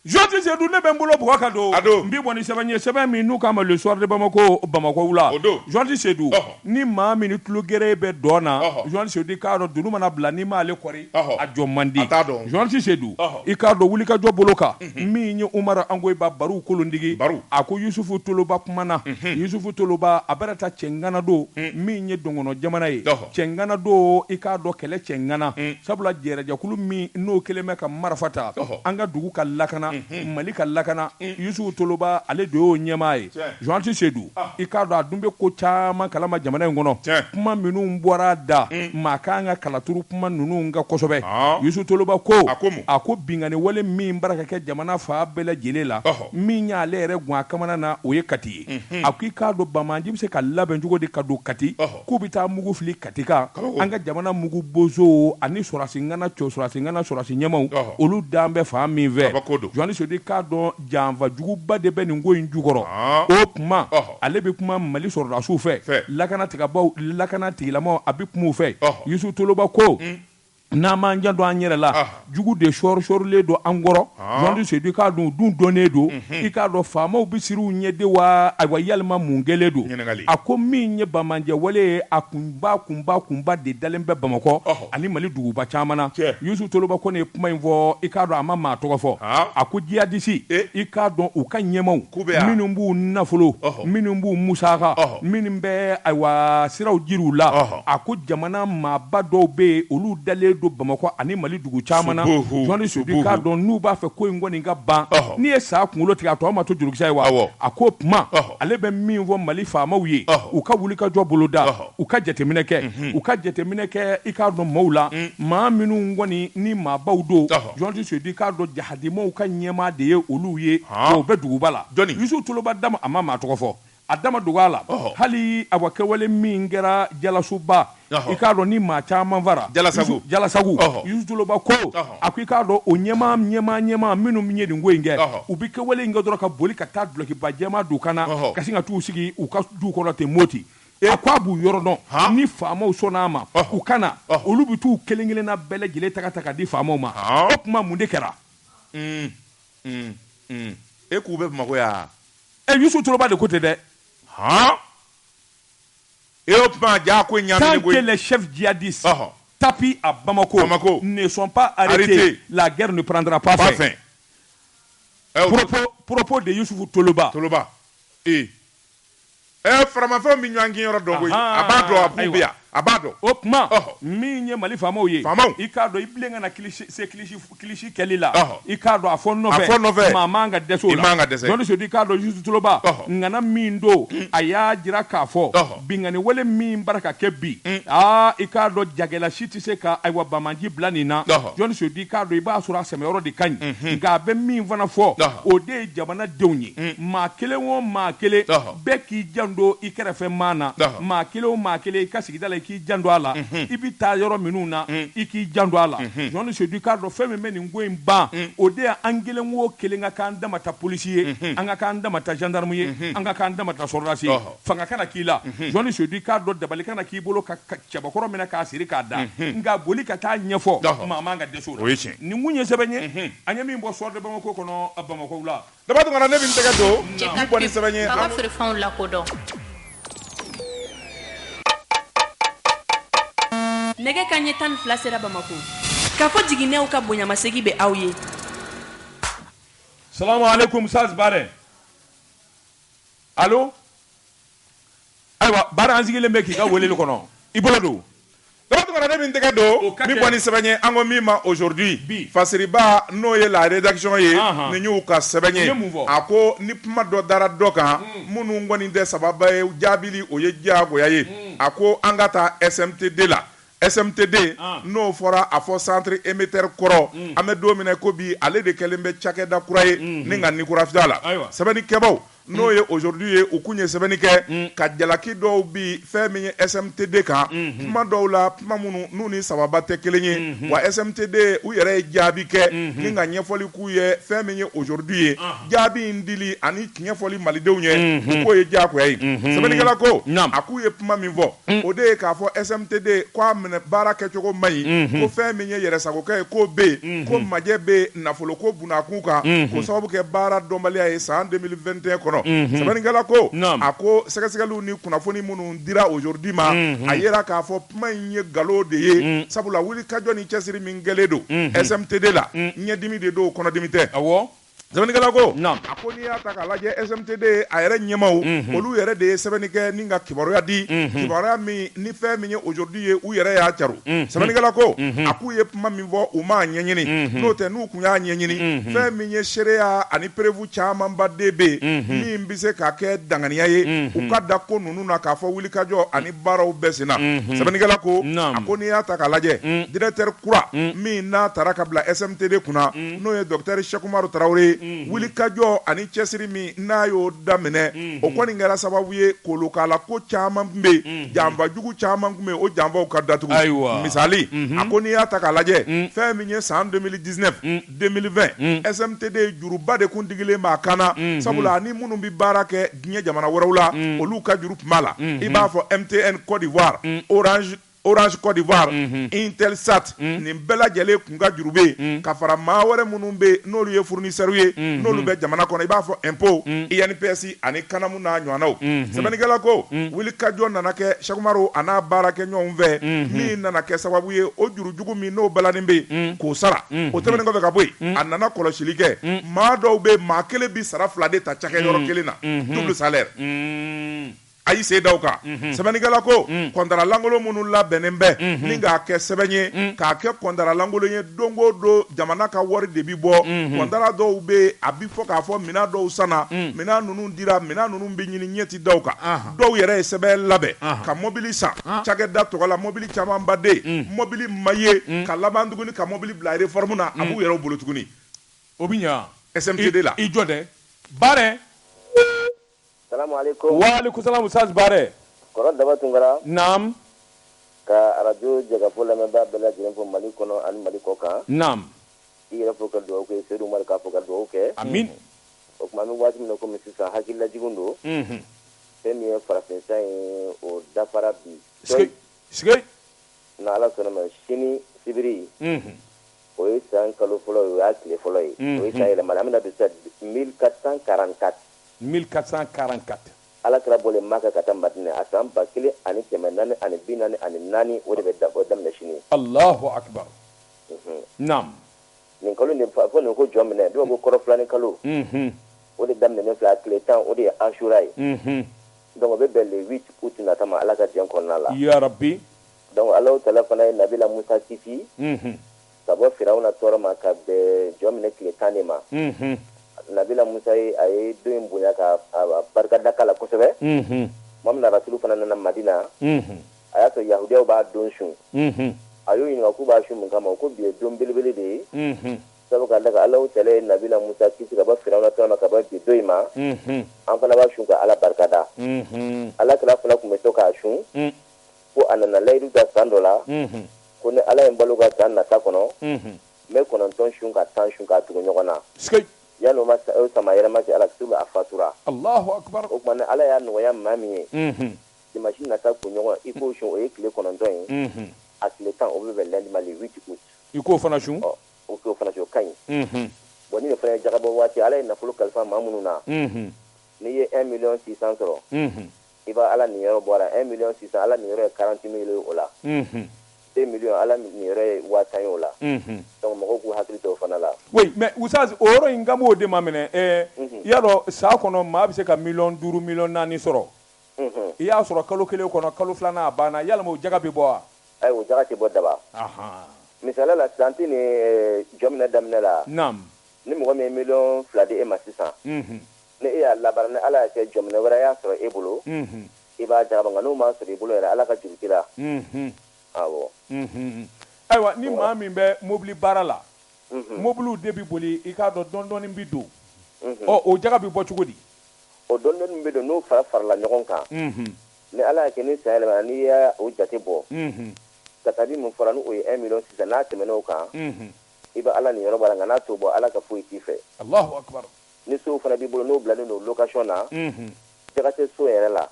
Joti Seydou ne bɛ n bolo bɔgɔ ka don n b'i bɔ ni sɛbɛn ye sɛbɛn min n'u k'a ma le soir de Bamako Bamako la Joti Seydou ni maa min ni tulo gɛrɛ bɛ dɔn na Joti Seydou i k'a dɔn dunun mana bila n'i m'ale kɔri a jɔ man di Joti Seydou i k'a dɔn wulikajɔ bolo kan min ye Umaru Angoyiba Baru kolondigi a ko Yusufu Toloba kumana Yusufu Toloba a bɛna taa Cɛngana don min ye Donkɔnɔ jamana ye Cɛngana don i k'a dɔn kɛlɛ Cɛngana sabula jɛrɛjɛkulu min n'o kelen bɛ ka marifa ta an ka dugu ka lakana Mali ka lakana Yusufu Toloba ale de y'o ɲɛmaa ye Joti Seydou i k'a dɔn a dun bɛ ko caman kalama jamana in kɔnɔ kuma minnu bɔra da maa kan ka kalaturu kuma ninnu ka kosɛbɛ Yusufu Toloba ko a ko bingani wale min bara ka kɛ jamana fa bɛɛ lajɛlen la min y'ale yɛrɛ gun a kamana na o ye Kati ye a ko i k'a dɔn Bamaji bɛ se ka labɛn cogo di ka don Kati k'u bɛ taa mugu fili Kati kan an ka jamana mugu bozo ani sɔrɔsi ŋana cɔ sɔrɔsi ŋana sɔrɔsi ɲɛmaw olu dan bɛ fan min fɛ Joti Seydou k'a dɔn janfa juguba de bɛ nin ko in jukɔrɔ o kuma ale bɛ kuma Mali sɔrɔdasiw fɛ lakana tigilamaw a bɛ kuma u fɛ Yusufu Toloba ko n'an m'an jan don an yɛrɛ la jugu de sɔrilen don an kɔrɔ Joti Seydou i k'a dɔn dun dɔnnen don i k'a dɔn faamaw bɛ siriw ɲɛden wa ayiwa yalima mun kɛlen don a ko min ye Bamajɛ wale ye a kunba de dalen bɛ Bamakɔ ani Mali duguba caman na Yusufu Toloba ko nin ye kuma in fɔ i k'a dɔn a ma maa tɔgɔ fɔ a ko jihadisi i k'a dɔn u ka ɲɛmaw minnu b'u nafolo minnu b'u musaka minnu bɛ ayiwa siraw jiriw la a ko jamana maaba dɔw bɛ yen olu dalen don Bamakɔ ani Mali dugu caman na Joti Seydou k'a dɔn n'u b'a fɛ ko in kɔni ka ban n'i ye sa kunkolo tigɛ a tɔ ma to jurukisɛ ye wa a ko kuma ale bɛ min fɔ Mali faamaw ye u ka wulikajɔ boloda u ka jateminɛ kɛ i k'a dɔn maaw la maa minnu kɔni ni maabaw don Joti Seydou i k'a dɔn jahadimaw ka ɲɛmaa de ye olu ye o bɛ duguba la Yusufu Toloba dama a ma maa tɔgɔ fɔ a dama dug'a la hali a kɛwale min kɛra Jalasuba i k'a dɔn ni maa caman fara Jalasagu Yusufu Toloba ko a ko i k'a dɔn o ɲɛmaa minnu ye nin ko in kɛ u bɛ kɛwale in kɛ dɔrɔn ka boli ka taa dulokiba jɛma du kana ka sin ka t'u sigi u ka du kɔnɔ ten Moti a ko a b'u yɔrɔ dɔn ni faamaw sɔnn'a ma u kana olu bɛ t'u kelen kelenna bɛɛ lajɛlen ta ka di faamaw ma o tuma mun de kɛra e k'u bɛ Bamakɔ yan Yusufu Toloba de ko ten dɛ tant que les chefs djihadistes tapis à Bamako ne sont pas arrêtés, la guerre ne prendra pas fin. Propos de Yusufu Toloba. Faramafɛnw bɛ ɲɔgɔn gɛn yɔrɔ dɔ koyi a b'a dɔn a b'u bɛ yan a b'a dɔn o tuma min ye Mali faamaw ye i k'a dɔn i bilen ka na kilisi kɛli la i k'a dɔn a fɔ nɔfɛ maa man ka dɛsɛ o la Joti Seydou i k'a dɔn Yusufu Toloba ŋana min don a y'a jira k'a fɔ bingani wale min bara ka kɛ bi i k'a dɔn jagɛla si tɛ se ka ayiwa Bamaji bila nin na Joti Seydou i k'a dɔn i b'a sɔrɔ a sɛmɛyɔrɔ de ka ɲi nka a bɛ min fana fɔ o de ye jamanadenw ye maa kelen o maa kelen bɛɛ k'i janto i kɛrɛfɛ maa na maa kelen o maa kelen i ka sigida la i k'i janto a la i bɛ taa yɔrɔ minnu na i k'i janto a la Joti Seydou i k'a dɔn fɛn min bɛ nin ko in ban o de ye an kelen o kelen ka k'an dama ta polisi ye an ka k'an dama ta gendarme ye an ka k'an dama ta sɔrɔdasi ye fanga kana k'i la Joti Seydou i k'a dɔn dabali kana k'i bolo ka cɛbakɔrɔ minɛ k'a siri k'a da nka boli ka taa ɲɛfɔ maa man ka dɛsɛ o la nin kun ye sɛbɛn ye an ye min bɔ soir de Bamako kɔnɔ Bamako la daba tun kana ne bɛ n tɛgɛ don ni bɔ ni sɛbɛn ye a ka feerefɛnw lakodɔn nɛgɛ kanɲɛ 12 sera Bamako k'a fɔ jiginɛw ka bonyamasegin bɛ aw ye salamu alaikum Saz Bare allo ayiwa baara an sigilen bɛ k'i ka weleli kɔnɔ i bolo don ne min tɛgɛ don min bɔ ni sɛbɛn ye an ko min ma aujourd'hui fasiriba n'o ye la rédaction ye ni y'u ka sɛbɛn ye a ko ni kuma dɔ dara dɔ kan minnu kɔni tɛ sababa ye jaabili o ye diyagoya ye a ko an ka taa SMTD la SMTD n'o fɔra a fɔ centre émetteur kɔrɔ an bɛ don min na ko bi ale de kɛlen bɛ cakɛda kura ye ni ka nikurafiya la sɛbɛnnikɛbaw n'o ye aujourd'hui ye u kun ye sɛbɛnni kɛ ka jalaki dɔw bi fɛn min ye SMTD kan kuma dɔw la kuma minnu n'u ni sababa tɛ kelen ye wa SMTD u yɛrɛ ye jaabi kɛ ni ka ɲɛfɔli k'u ye fɛn min ye aujourd'hui ye jaabi in dili ani ɲɛfɔli malidenw ye k'o ye diyagoya ye sɛbɛnnikɛla ko a k'u ye kuma min fɔ o de ye k'a fɔ SMTD k'a minɛ baara kɛcogo man ɲi ko fɛn min ye yɛrɛsagokɛ ye k'o bɛ yen ko majɛ bɛ nafolo ko bunakun kan k'o sababu kɛ baara dɔnbaliya ye san 2021 kɔnɔ sɛbɛnnikɛla ko a ko sɛgɛsɛgɛliw ni kunnafoni minnu dira aujourd'hui ma a yera k'a fɔ kuma in ye nkalon de ye sabula wulikajɔ ni cɛsiri min kɛlen don SMTD la ɲɛdimi de don kɔnɔdimi tɛ sɛbɛnnikɛla ko a ko n'i y'a ta k'a lajɛ SMTD a yɛrɛ ɲɛmaw olu yɛrɛ de ye sɛbɛnni kɛ ni ka kibaruya di kibaruya min ni fɛn min ye aujourd'hui ye u yɛrɛ y'a caru sɛbɛnnikɛla ko a k'u ye kuma min fɔ u m'a ɲɛɲini n'o tɛ n'u kun y'a ɲɛɲini fɛn min ye seereya ani prévu camanba de bɛ min bɛ se ka kɛ danganiya ye u ka da ko ninnu na k'a fɔ wulikajɔ ani baaraw bɛɛ sen na sɛbɛnnikɛla ko a ko n'i y'a ta k'a lajɛ directeur kura min n'a taara ka bila SMTD kunna n'o ye docteur Cheikh Umaru Tarawele wulikajɔ ani cɛsiri min n'a y'o daminɛ o kɔni kɛra sababu ye kolokala ko caman tun bɛ yen janfa jugu caman tun bɛ yen o janfaw ka datugu misali a ko n'i y'a ta k'a lajɛ fɛn min ye san 2019 2020 SMTD juruba de kun digilen b'a kanna sabula ni minnu bɛ baara kɛ diɲɛ jamana wɛrɛw la olu ka juru tun b'a la i b'a fɔ MTN Côte d'Ivoire Orange Côte d'Ivoire Intelsat nin bɛɛ lajɛlen kun ka juru bɛ yen ka fara maa wɛrɛ minnu bɛ n'olu ye fournisseurs ye n'olu bɛ jamana kɔnɔ i b'a fɔ impôt INPS ani kanamu n'a ɲɔgɔnnaw sɛbɛnnikɛla ko wulikajɔ nana kɛ Cheikh Umaru a n'a baarakɛ ɲɔgɔnw fɛ min nana kɛ sababu ye o juru jugu min n'o balanin bɛ yen k'o sara o tɛmɛnen kɔfɛ ka bɔ yen a nana kɔlɔsili kɛ maa dɔw bɛ maa kelen bi sara 2 de ta cakɛyɔrɔ kelen na double salaire a y'i sen da o kan sɛbɛnnikɛla ko kɔntaralankolon minnu labɛnnen bɛ ni k'a kɛ sɛbɛn ye k'a kɛ kɔntaralankolon ye don o don jamana ka wari de bi bɔ kɔntara dɔw bɛ a bi fɔ k'a fɔ minɛn dɔw sanna minɛn ninnu dira minɛn ninnu bɛ ɲini ɲɛti da o kan dɔw yɛrɛ ye sɛbɛn labɛn ka mobili san cakɛda tɔgɔ la mobili camanba de ye mobili ma ye ka laban tuguni ka mobili bila réforme na a b'u yɛrɛw bolo tuguni o bɛ ɲa SMTD la i jɔ dɛ baara Salamualaikum. Waalaikumsalam Ustaz Bare. Kɔrɔ Daba Tunkara. Naam. Ka radio Jagafo lamɛnbaa bɛɛ lajɛlen fɔ Mali kɔnɔ ani Mali kɔ kan. Naam. I yɛrɛ fɔ ka dugawu kɛ Seydou Umar k'a fɔ ka dugawu kɛ. Amin. O tuma an bɛ waati min na komi sisan hakililajiginw don. Fɛn min ye farafinsan ye o dafara bi. Sike. Na Ala sɔnna ma sini sibiri. O ye san kalo fɔlɔ ye o y'a tile fɔlɔ ye. O ye san yɛlɛmali an bɛna don sisan 1444. 1444 Ala kɛra bɔlen Maka ka taa Madina a san 1444 o de bɛ daminɛ sini. Allahu akbar. Naam. Nin kalo nin fɔ nin ko jɔn minɛ dɔw ko kɔrɔfilani kalo. O de daminɛnen filɛ a tile 10 o de ye Ashura ye. Donc o bɛ bɛn le 8 août nata ma Ala ka diɲɛ kɔnɔna la. Ya Rabbi. Donc Alahu Taala fana ye Nabila Musa kisi. Ka bɔ Firawuna tɔɔrɔ ma ka bɛn jɔn minɛ tile 10 de ma. Nabila Musa a ye don in bonya ka barikada k'a la kosɛbɛ. Tuma min na Rasulu fana nana Madina. A y'a sɔrɔ Yahudiyaw b'a don sun. A y'o ɲininka k'u b'a sun mun kama ko bi ye don belebele de ye. Sabu k'a da kan Alahu Taala ye Nabila Musa kisi ka bɔ Firawuna tɔɔrɔ ma ka bɔ bi don in ma. An fana b'a sun ka Ala barikada. Ala kɛra fana tun bɛ to k'a sun. Ko a nana layidu ta san dɔ la. Ko ni Ala ye n balo ka san nata kɔnɔ. N bɛ 9 sun ka 10 sun k'a tugu ɲɔgɔn na. Yanni o sama yɛrɛma cɛ Ala Rasulu a fatura. Allahu akbar. O tuma Ala y'a nɔgɔya maa min ye. Dimanche nata kun ɲɔgɔn i k'o sun o ye tile 9 ye. A tile 10 o bɛ bɛn lundi ma le 8 août. I k'o fana sun. O k'o fana sun o ka ɲi. Bon ni nin fana ye jagabɔ waati Ala ye nafolo kalifa maa minnu na. N'i ye 1,600,000 sɔrɔ. I b'a Ala nin yɔrɔ bɔ a la 1,600,000 Ala nin yɔrɔ ye 40,000 ye o la. 2 millions Ala nin yɔrɔ ye 50 ye o la. Donc mɔgɔw k'u hakili to o fana la. Oui, mais Ustaz o yɔrɔ in kan b'o de ma minɛ. I y'a dɔn san kɔnɔ maa bɛ se ka 5 millions 4 millions sɔrɔ. i y'a sɔrɔ kalo kelen kɔnɔ kalo filanan a banna yalima o jaga bɛ bɔ wa ayiwa o jaga tɛ bɔ daba misaliya la sisan tɛ ni jɔ minɛ daminɛ la ni mɔgɔ min ye 2 di e ma sisan ni e y'a labaara ni ala y'a kɛ jɔ minɛ wɛrɛ y'a sɔrɔ e bolo i b'a jagaba nka n'o m'a sɔrɔ i bolo yɛrɛ ala ka juru t'i la awɔ ayiwa ni maa min bɛ mobili baara la mobiliw de bɛ boli i k'a dɔn dɔɔnin-dɔɔnin bɛ don o jaga bɛ bɔ cogo di o dɔɔnin-dɔɔnin bɛ don n'o farala ɲɔgɔn kan ni ala y'a kɛ ni san yɛlɛmana n'i y'a o jate bɔ ka taa di mun fɔra n'o ye 1 million sisan n'a tɛmɛn'o kan i bɛ ala ni yɔrɔ b'a la nka n'a t'o bɔ ala ka foyi t'i fɛ Allahu akbar ni sow fana b'i bolo n'o bilalen don location na jaga tɛ so yɛrɛ la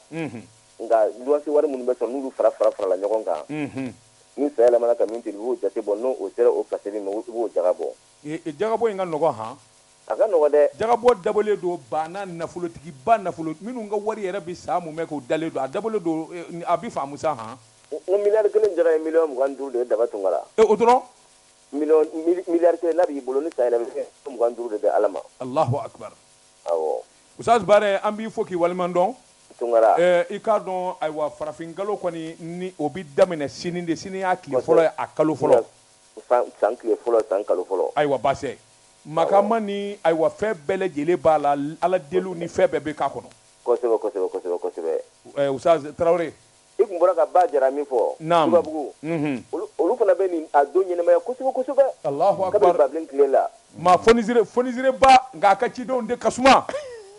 nka luwanse wari minnu bɛ sɔrɔ n'olu farala ɲɔgɔn kan ni san yɛlɛmana ka min to i b'o jate bɔ n'o sera o place min ma i b'o jaga bɔ jagabɔ in ka nɔgɔn han a ka nɔgɔn dɛ jagabɔ dabɔlen don banna nafolotigiba nafolo minnu ka wari yɛrɛ bɛ san mun bɛ k'o dalen don a dabɔlen don a bɛ faamu sa han n miliyari kelen jaga ye 25 de ye daba tunga la o dɔrɔn miliyari kelen n'a b'i bolo ni san yɛlɛmana 25 de bɛ ala ma Allahu akbar awɔ Ustaz Bare an b'i fo k'i waliman dɔn Tunkara i k'a dɔn ayiwa farafin kalo kɔni ni o bɛ daminɛ sini de sini y'a tile fɔlɔ ye a kalo fɔlɔ san tile fɔlɔ san kalo fɔlɔ ayiwa baasi makama ni ayiwa fɛn bɛɛ lajɛlen b'a la ala deliw ni fɛn bɛɛ bɛ k'a kɔnɔ kosɛbɛ Ustaz Tarawele i tun bɔra ka ba jara min fɔ tubabugu olu fana bɛ nin a don ɲɛnamaya kosɛbɛ Allahu akbar kabini babilen tile la ma fonisire ba nka a ka cidenw de ka suma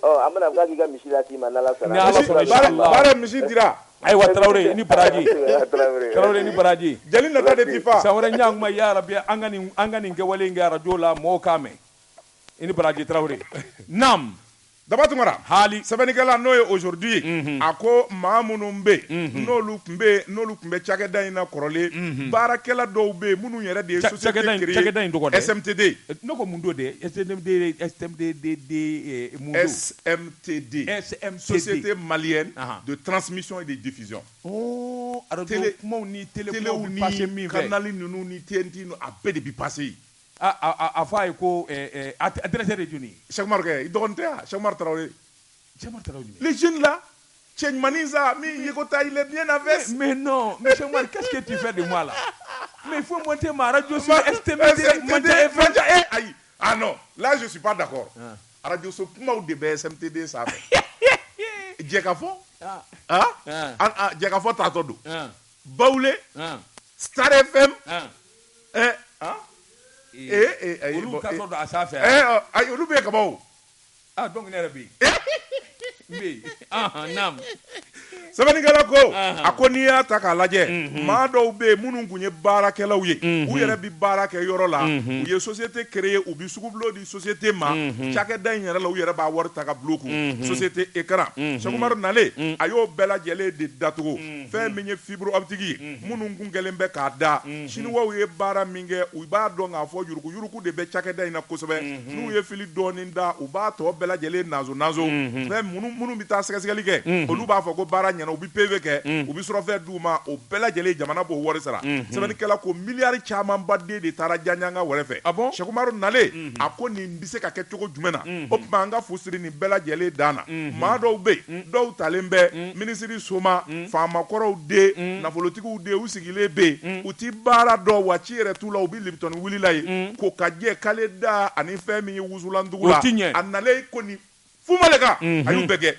an bɛna k'a k'i ka misi lasi ma n'ala sɔnna baara misi dira ayiwa Tarawele ni baraji Tarawele ni baraji jeli nata de t'i fa san wɛrɛ n y'a kuma ya rabi an ka nin kɛwale in kɛ radio la mɔgɔw k'a mɛn i ni baraji Tarawele naam Daba Tunkara hali sɛbɛnnikɛla n'o ye aujourd'hui a ko maa minnu bɛ yen n'olu tun bɛ cakɛda in na kɔrɔlen baarakɛla dɔw bɛ yen minnu yɛrɛ de ye société créée cakɛda in tɔgɔ de SMTD ne ko mun do de SMTD mun do SMTD Société malienne de transmission et de diffusion radio kumaw ni télékumaw ni passé min fɛ kanali ninnu ni TNT a bɛɛ de bi passé a fɔ a ye ko adresse de joli Cheikh Umar kɛ i dɔgɔnin tɛ wa Cheikh Umar Traoré les jeunes là Cheikh Maniza mi Yekota il est bien avec mais non mais Cheikh Umar qu'est-ce que tu fais de moi là mais il faut monter ma radio sur SMTD aïe ah non là je suis pas d'accord radio so kumaw de bɛ SMTD sanfɛ Jɛkafɔ Jɛkafɔ tatɔ don Bawule Star FM olu ka sɔrɔ a sanfɛ ayi olu bɛ yen kaban o donc ne yɛrɛ bɛ yen naam sɛbɛnnikɛla ko a ko n'i y'a ta k'a lajɛ maa dɔw bɛ yen minnu tun ye baarakɛlaw ye u yɛrɛ bɛ baara kɛ yɔrɔ la u ye société créée u bɛ sugubulon di société ma cakɛda in yɛrɛ la u yɛrɛ b'a wari ta ka bila kun société écran Cheikh Umar nalen a y'o bɛɛ lajɛlen de datugu fɛn min ye fibre optique ye minnu kun kɛlen bɛ k'a da chinois ye baara min kɛ u b'a dɔn k'a fɔ yuruku de bɛ cakɛda in na kosɛbɛ n'u ye fili dɔɔnin da u b'a tɔ bɛɛ lajɛlen nazo fɛn minnu bɛ taa sɛgɛsɛgɛli kɛ olu b'a fɔ ko baara ɲɛna u bɛ PV kɛ u bɛ surɔfɛn d'u ma o bɛɛ lajɛlen jamana b'o wari sara sɛbɛnnikɛla ko miliyari camanbaden de taara Janjanga wɛrɛ fɛ Cheikh Umar nalen a ko nin bɛ se ka kɛ cogo jumɛn na o tuma an ka fusiri nin bɛɛ lajɛlen dan na maa dɔw bɛ yen dɔw talen bɛ minisiri Soma faamakɔrɔw den nafolotigiw den u sigilen bɛ yen u ti baara dɔn wa ci yɛrɛ t'u la u bɛ Lipton wulila ye ko ka jɛ k'ale da ani fɛn min ye wusulandugu la a nalen ko nin fumale kan a y'u bɛɛ kɛ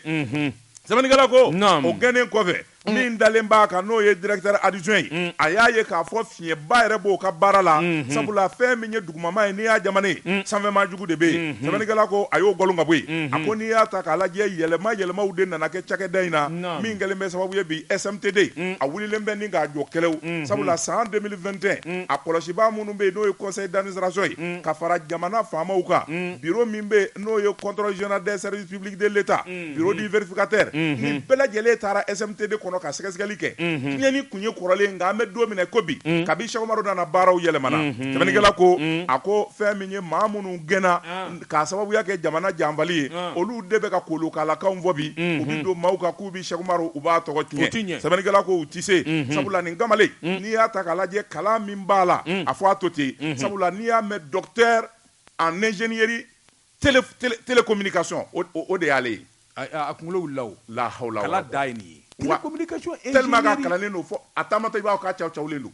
sɛbɛnnikɛla ko o gɛnnen kɔfɛ min dalen b'a kan n'o ye directeur adjoint ye a y'a ye k'a fɔ fiɲɛba yɛrɛ b'o ka baara la sabula fɛn min ye dugumama ye n'i y'a jamana ye sanfɛma jugu de bɛ yen sɛbɛnnikɛla ko a y'o gɔlɔn ka bɔ yen a ko n'i y'a ta k'a lajɛ yɛlɛmaw de nana kɛ cakɛda in na min kɛlen bɛ sababu ye bi SMTD a wulilen bɛ ni k'a jɔ kɛlɛw sabula san 2021 a kɔlɔsibaa minnu bɛ yen n'o ye conseil d'administration ye ka fara jamana faamaw kan bureau min bɛ n'o ye contrôle général des services publics de l'État bureau du vérificateur nin bɛɛ lajɛlen taara SMTD kɔnɔ ka sɛgɛsɛgɛli kɛ tiɲɛni kun ye kɔrɔlen nka an bɛ don minɛ ko bi kabi Cheikh Umaru nana baaraw yɛlɛmana sɛbɛnnikɛla ko a ko fɛn min ye maa minnu gɛnna k'a sababuya kɛ jamana janbali ye olu de bɛ ka kolokalakaw fɔ bi u bɛ don maaw kan k'u bi Cheikh Umaru u b'a tɔgɔ tiɲɛ sɛbɛnnikɛla ko u ti se sabula nin kamalen n'i y'a ta k'a lajɛ kalan min b'a la a fɔ a to ten sabula n'i y'a mɛn docteur en ingénierie télécommunication o de y'ale ye a kunkolo wulila o la hawla kala da ye nin ye télécommunication tellement ka kalannen don fo a tamatɔ i b'a ka cawulen don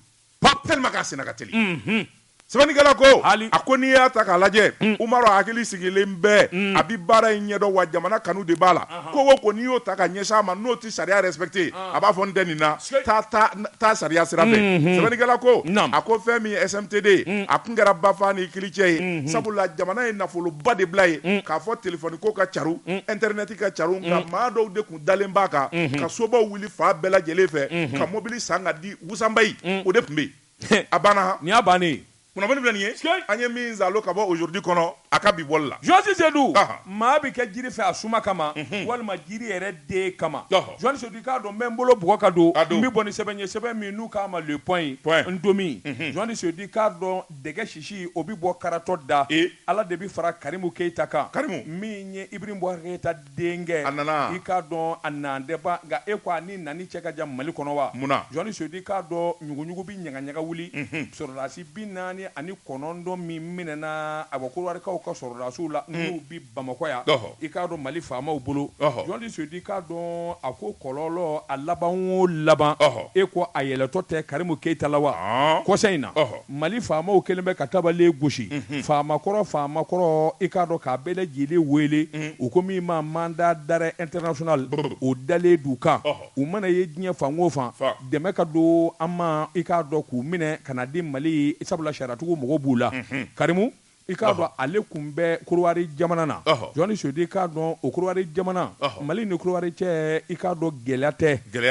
tellement ka senna ka teli sɛbɛnnikɛla ko a ko n'i y'a ta k'a lajɛ Umaru hakili sigilen bɛɛ a bi baara in ɲɛdɔn wa jamana kanu de b'a la ko o ko n'i y'o ta ka ɲɛsin a ma n'o tɛ sariya respecté a b'a fɔ n tɛ nin na taa sariya sira fɛ sɛbɛnnikɛla ko a ko fɛn min ye SMTD a kun kɛra Bafa ni Kilicɛ ye sabula jamana ye nafoloba de bila ye k'a fɔ téléphone ko ka caru internet ka caru nka maa dɔw de kun dalen b'a kan ka sobaw wuli fa bɛɛ lajɛlen fɛ ka mobili san ka di Wusanbayi o de tun bɛ yen a banna nin y'a bannen kunnafoni filɛ nin ye an ye min zalo ka bɔ aujourd'hui kɔnɔ a ka bi bɔli la Joasi Seydou maa bɛ kɛ jiri fɛ a suma kama walima jiri yɛrɛ den kama Joasi Seydou i k'a dɔn n bɛ n bolo bugɔ ka don n bɛ bɔ ni sɛbɛn ye sɛbɛn min n'u k'a ma le point n domi Joasi Seydou i k'a dɔn dɛgɛ sisi o bɛ bɔ karatɔ da Ala de bɛ fara Karimu Keyita kan min ye Ibrim Boubacar Keyita denkɛ i k'a dɔn a nan tɛ ban nka e ko a ni nani cɛ ka jan Mali kɔnɔ wa Joasi Seydou i k'a dɔn ɲuguɲugu bɛ ɲagaɲaga wuli sɔrɔdasi 40 ani 9 min minɛna Abakuriwarikaw ka sɔrɔdasiw la n'u bi Bamakɔ yan i k'a dɔn Mali faamaw bolo Joasi Seydou i k'a dɔn a ko kɔlɔlɔ a laban o laban e ko a yɛlɛtɔ tɛ Karimu Keyita la wa kɔsa in na Mali faamaw kɛlen bɛ ka tabale gosi faamakɔrɔ i k'a dɔn k'a bɛɛ lajɛlen wele u ko min ma mandat d'arrêt international o dalen d'u kan u mana ye diɲɛ fan o fan dɛmɛ ka don an ma i k'a dɔn k'u minɛ ka na di Mali sabula sariyatigiw mɔgɔ b'u la Karimu i k'a dɔn ale kun bɛ Korowari jamana na Joasi Seydou i k'a dɔn o Korowari jamana Mali ni Korowari cɛ i k'a dɔn gɛlɛya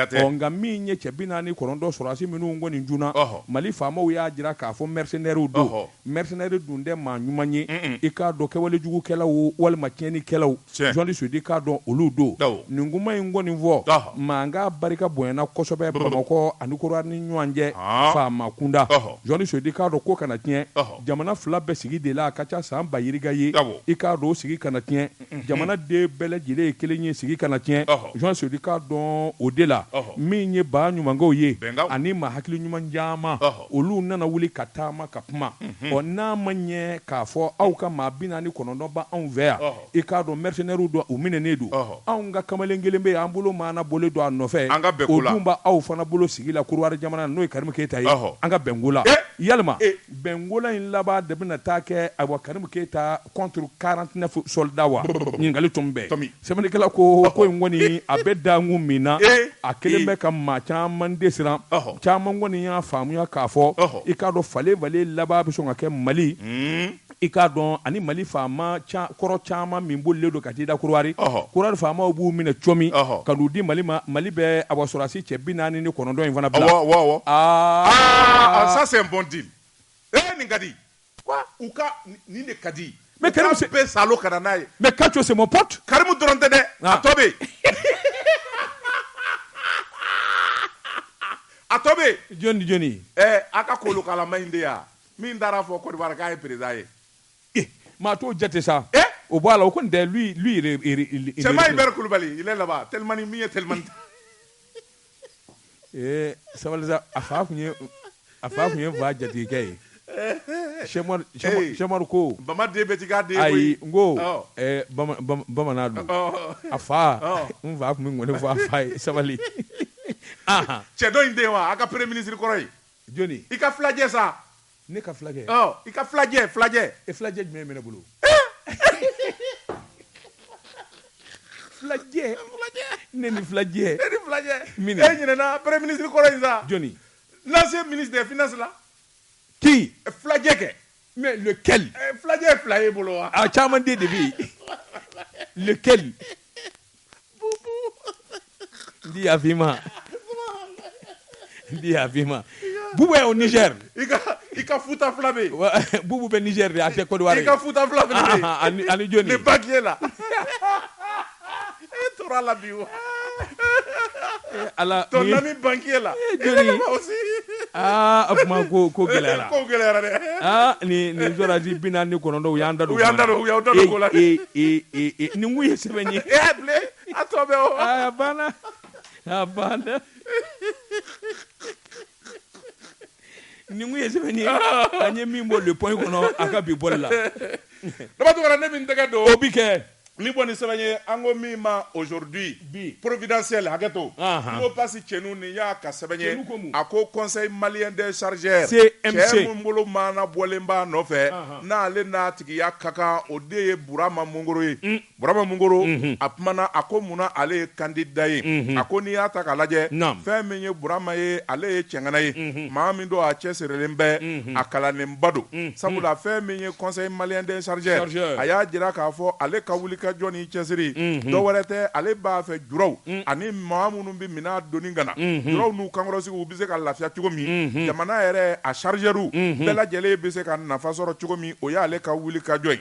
tɛ nka min ye cɛ 49 sɔrɔdasi minnu kɔni juna Mali faamaw y'a jira k'a fɔ mercenaires don mercenaires dun tɛ maa ɲuman ye i k'a dɔn kɛwalejugukɛlaw walima tiɲɛnikɛlaw Joasi Seydou i k'a dɔn olu don nin kuma in kɔni fɔ mankan barika bonyana kosɛbɛ Bamakɔ ani Korowari ni ɲɔgɔn cɛ faama kunda Joasi Seydou i k'a dɔn ko kana tiɲɛ jamana fila bɛɛ sigi de la a ka ca san ba yirika ye i k'a dɔn sigi kana tiɲɛ jamana den bɛɛ lajɛlen ye kelen ye sigi kana tiɲɛ Joasi Seydou i k'a dɔn o de la min ye ba ɲumankɛw ye ani maa hakili ɲuman caman olu nana wuli ka taama ka kuma n'a ma ɲɛ k'a fɔ aw ka maa 49 ba anw fɛ yan i k'a dɔn mercenaires don u minɛnen don anw ka kamalen kelen bɛ yen an bolo maana bolo don a nɔfɛ o dun b'a aw fana bolo sigi la Korowari jamana n'o ye Karimu Keyita ye an ka bɛnko la yalima bɛnko la in laban de bɛna taa kɛ Karimu Keyita contre 49 soldats wa ɲininkali tun bɛ sɛbɛnnikɛla ko in kɔni a bɛ da kun min na a kelen bɛ ka maa caman desiran caman kɔni y'a faamuya k'a fɔ i k'a dɔn fale laban bɛ sɔn ka kɛ Mali i k'a dɔn ani Mali faama kɔrɔ caman min bolilen don ka t'i da Korowari faamaw b'u minɛ comi ka n'u di Mali ma Mali bɛ a sɔrɔdasi cɛ 49 in fana bila ça c'est un bon deal nin ka di u ka nin de ka di mais Karimu bɛɛ salo ka na n'a ye mais Kacho c'est mon pote Karimu dɔrɔn tɛ dɛ a tɔ bɛ a tɔ bɛ jɔnni a ka kolokalama in de yan min taara fɔ Côte d'Ivoire k'a ye président ye maa t'o jate sa o b'a la o kɔni tɛ lui Sɛma Ibɛri Kulubali il est là-bas Telimani min ye Telimani sabali sa a fa kun ye fa jatigikɛ ye Sɛmari ko Bama den bɛ ti k'a den ayi n ko bamanan don a fa n fa kun bɛ ŋɔni fɔ a fa ye sabali cɛ dɔ in den wa a ka premier ministre kɔrɔ ye jɔnni i ka filajɛ sa ne ka filajɛ i ka filajɛ filajɛ jumɛn bɛ ne bolo filajɛ ne ni filajɛ mini e ɲinɛna premier ministre kɔrɔ in sa jɔnni l'ancien ministre des finances la qui filajɛ kɛ mais lequel filajɛ fila y'e bolo wa a caman den de bɛ yen lequel n di yafi ma Bubu est au Niger. I ka futa fila bɛ yen. Bubu bɛ Niger de a tɛ Côte d'Ivoire. I ka futa fila fana bɛ yen. Ani jɔnni. Ne ba qui est là. E tora la bi wa. Ala. Ton ami banquier là. Jɔnni. Aussi. O kuma ko gɛlɛyara. Ko gɛlɛyara dɛ. Ni sɔrɔdasi 49 u y'an da don. U y'an da don ko la. Nin kun ye sɛbɛn ye. Bilen a tɔ bɛ o. A banna. Nin kun ye sɛbɛn ye. An ye min bɔ le point kɔnɔ a ka bi bɔli la. Dabatɔ ne min tɛgɛ don. O bi kɛ. ni boni sɛbɛn an ko min ma aujourd'hui providentiel hakɛto n'o pasi cɛnu ni y'a ka sɛbɛn a ko conseil malien des chargeurs cɛ mun bolo maana bɔlen b'a nɔfɛ n'ale n'a tigiya ka kan o de ye Burama Mungoro ye Burama Mungoro a kumana a ko munna ale ye candidat ye a ko n'i y'a ta k'a lajɛ fɛn min ye Burama ye ale ye cɛŋana ye maa min don a cɛ sirilen bɛ a kalannenba don sabula fɛn min ye conseil malien des chargeurs a y'a jira k'a fɔ ale ka wuli ka jɔ ni cɛsiri dɔ wɛrɛ tɛ ale b'a fɛ juraw ani maa minnu bɛ minɛ doni ka na juraw n'u kankɔrɔsigiw bɛ se ka lafiya cogo min jamana yɛrɛ a chargeurs bɛɛ lajɛlen bɛ se ka nafa sɔrɔ cogo min o y'ale ka wuli ka jɔ ye.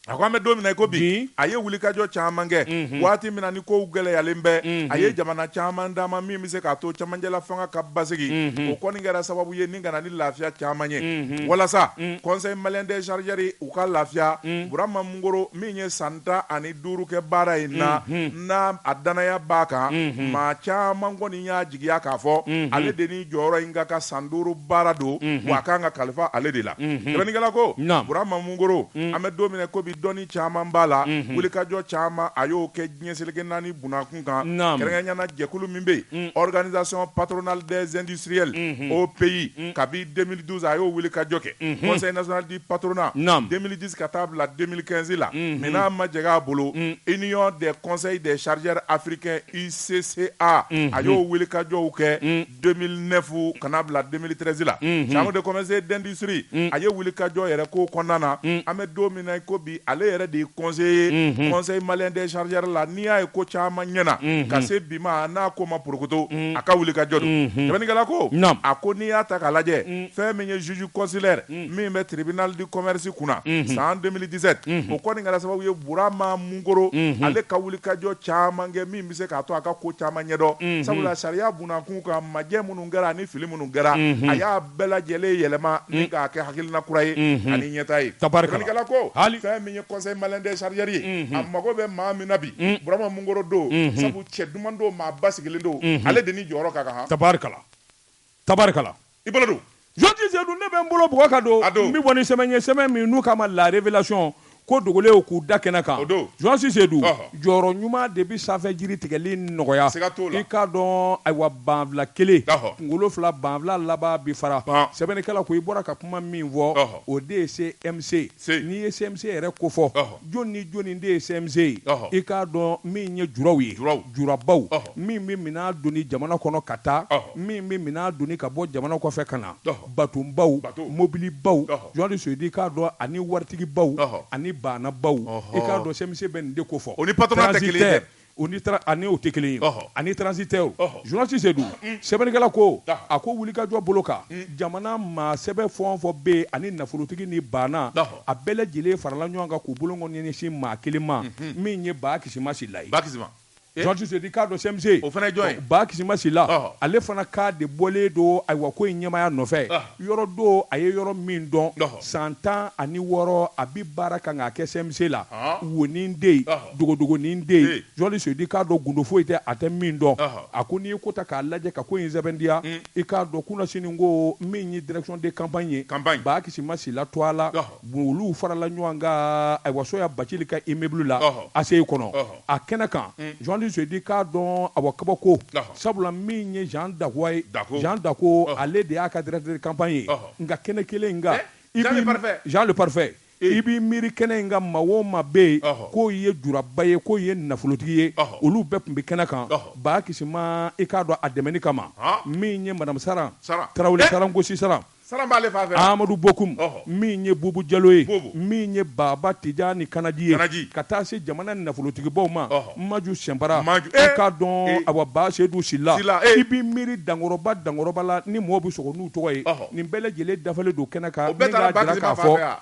A ko an bɛ don min na i ko bi a ye wulikajɔ caman kɛ waati min na ni kow gɛlɛyalen bɛ a ye jamana caman d'a ma min bɛ se k'a to cɛmancɛla fanga ka basigi o kɔni kɛra sababu ye ni ka na ni lafiya caman ye walasa conseil malien des chargeurs u ka lafiya Burama Mungoro min ye san 15 kɛ baara in na n'a a danaya b'a kan maa caman kɔni y'a jigiya k'a fɔ ale de ni jɔyɔrɔ in ka san 5 baara don wa a kan ka kalifa ale de la sɛbɛnnikɛla ko Burama Mungoro an bɛ don min na ko bi dɔnni caman b'a la wulikajɔ caman a y'o kɛ diɲɛseleke 4 bunakun kan kɛrɛnkɛrɛnyana jɛkulu min bɛ yen organisation patronale des industriels OPI kabi 2012 a y'o wulikajɔ kɛ conseil national du patronat 2010 ka taa bila 2015 la mais n'a ma jɛgɛ a bolo union des conseils des chargeurs africains UCCA a y'o wulikajɔw kɛ 2009 ka na bila 2013 la chambre de commerce d'industrie a ye wulikajɔ yɛrɛ ko kɔnɔna na an bɛ don min na ko bi ale yɛrɛ de conseiller conseil malien des chargeurs la n'i y'a ye ko caman ɲɛna ka se bi ma n'a ko ma porokoto a ka wulikajɔ don sɛbɛnnikɛla ko a ko n'i y'a ta k'a lajɛ fɛn min ye juge consulaire min bɛ tribunal du commerce kunna san 2017 o kɔni kɛra sababu ye Burama Mungoro ale ka wulikajɔ caman kɛ min bɛ se k'a to a ka ko caman ɲɛdɔn sabula sariya bunakun kan majɛ minnu kɛra ani fili minnu kɛra a y'a bɛɛ lajɛlen yɛlɛma ni k'a kɛ hakilina kura ye ani ɲɛta ye sɛbɛnnikɛla ko fɛn min ye conseil malien des chargeurs ye a mago bɛ maa min na bi Burama Mungoro don sabu cɛ duman don maa basigilen don ale de ni jɔyɔrɔ ka kan tabarikala i bolo don Jɔnti Seydou ne bɛ n bolo bugɔ ka don n bɛ bɔ ni sɛbɛn ye sɛbɛn min n'u k'a ma la révélation ko dogolen k'u da kɛnɛ kan Jɔnsi Seydou jɔyɔrɔ ɲuman de bi sanfɛ jiri tigɛli nɔgɔya i k'a dɔn ayiwa banfula kelen kunkolo fila banfula laban bi fara sɛbɛnnikɛla ko i bɔra ka kuma min fɔ o de ye CMC n'i ye CMC yɛrɛ ko fɔ jɔn ni jɔn de ye CMC ye i k'a dɔn min ye juraw ye jurabaw min bɛ minɛn donni jamana kɔnɔ ka taa min bɛ minɛn donni ka bɔ jamana kɔfɛ ka na batonbaw mobilibaw Jɔnsi Seydou i k'a dɔn ani waritigibaw ani banabaw i k'a dɔn CMC bɛ nin de ko fɔ o ni patronat tɛ kelen ye ani o tɛ kelen ye ani transitaire Jɔnsi Seydou sɛbɛnnikɛla ko a ko wulikajɔ bolo kan jamana maa sɛbɛn fɛn o fɛn bɛ yen ani nafolotigi ni bana a bɛɛ lajɛlen farala ɲɔgɔn kan k'u bolo ɲɛsin maa kelen ma min ye Ba Kisima Sila ye Jɔnsi Seydou i k'a dɔn CMC o fana ye jɔn ye Ba Kisima Sila ale fana k'a de bɔlen don ayiwa ko in ɲɛmaya nɔfɛ yɔrɔ don a ye yɔrɔ min dɔn san 16 a bi baara kan k'a kɛ CMC la wonin den ye dogodogonin den ye Jɔnsi Seydou i k'a dɔn gundo foyi tɛ a tɛ min dɔn a ko n'i ye ko ta k'a lajɛ ka ko in sɛbɛntiya i k'a dɔn kunasini ko min ye direction de campagne ye Ba Kisima Sila to a la olu farala ɲɔgɔn kan ayiwa Soya Bacili ka immeuble la ACI kɔnɔ a kɛnɛ kan Jɔnsi Seydou k'a dɔn awa kabako sabula min ye Jean Dako ye Jean Dako ale de y'a ka directeur de campagne ye nka kɛnɛ kelen in kan Jean le Parfait i b'i miiri kɛnɛ in kan maa o maa bɛ yen k'o ye juraba ye k'o ye nafolotigi ye olu bɛɛ tun bɛ kɛnɛ kan Ba Kisima i k'a dɔn a dɛmɛni kama min ye Madame Saran Tarawele Saran Gosi Saran Amadou Bokoum min ye Bubu Jalo ye min ye Baba Tijani Kanaji ye ka taa se jamana nafolotigibaw ma Maju Sɛnpara i k'a dɔn awa Ba Seydou Sila i b'i miiri dankɔrɔba la ni mɔgɔw bɛ sɔgɔ n'u tɔgɔ ye nin bɛɛ lajɛlen dafalen don kɛnɛ kan min k'a jira k'a fɔ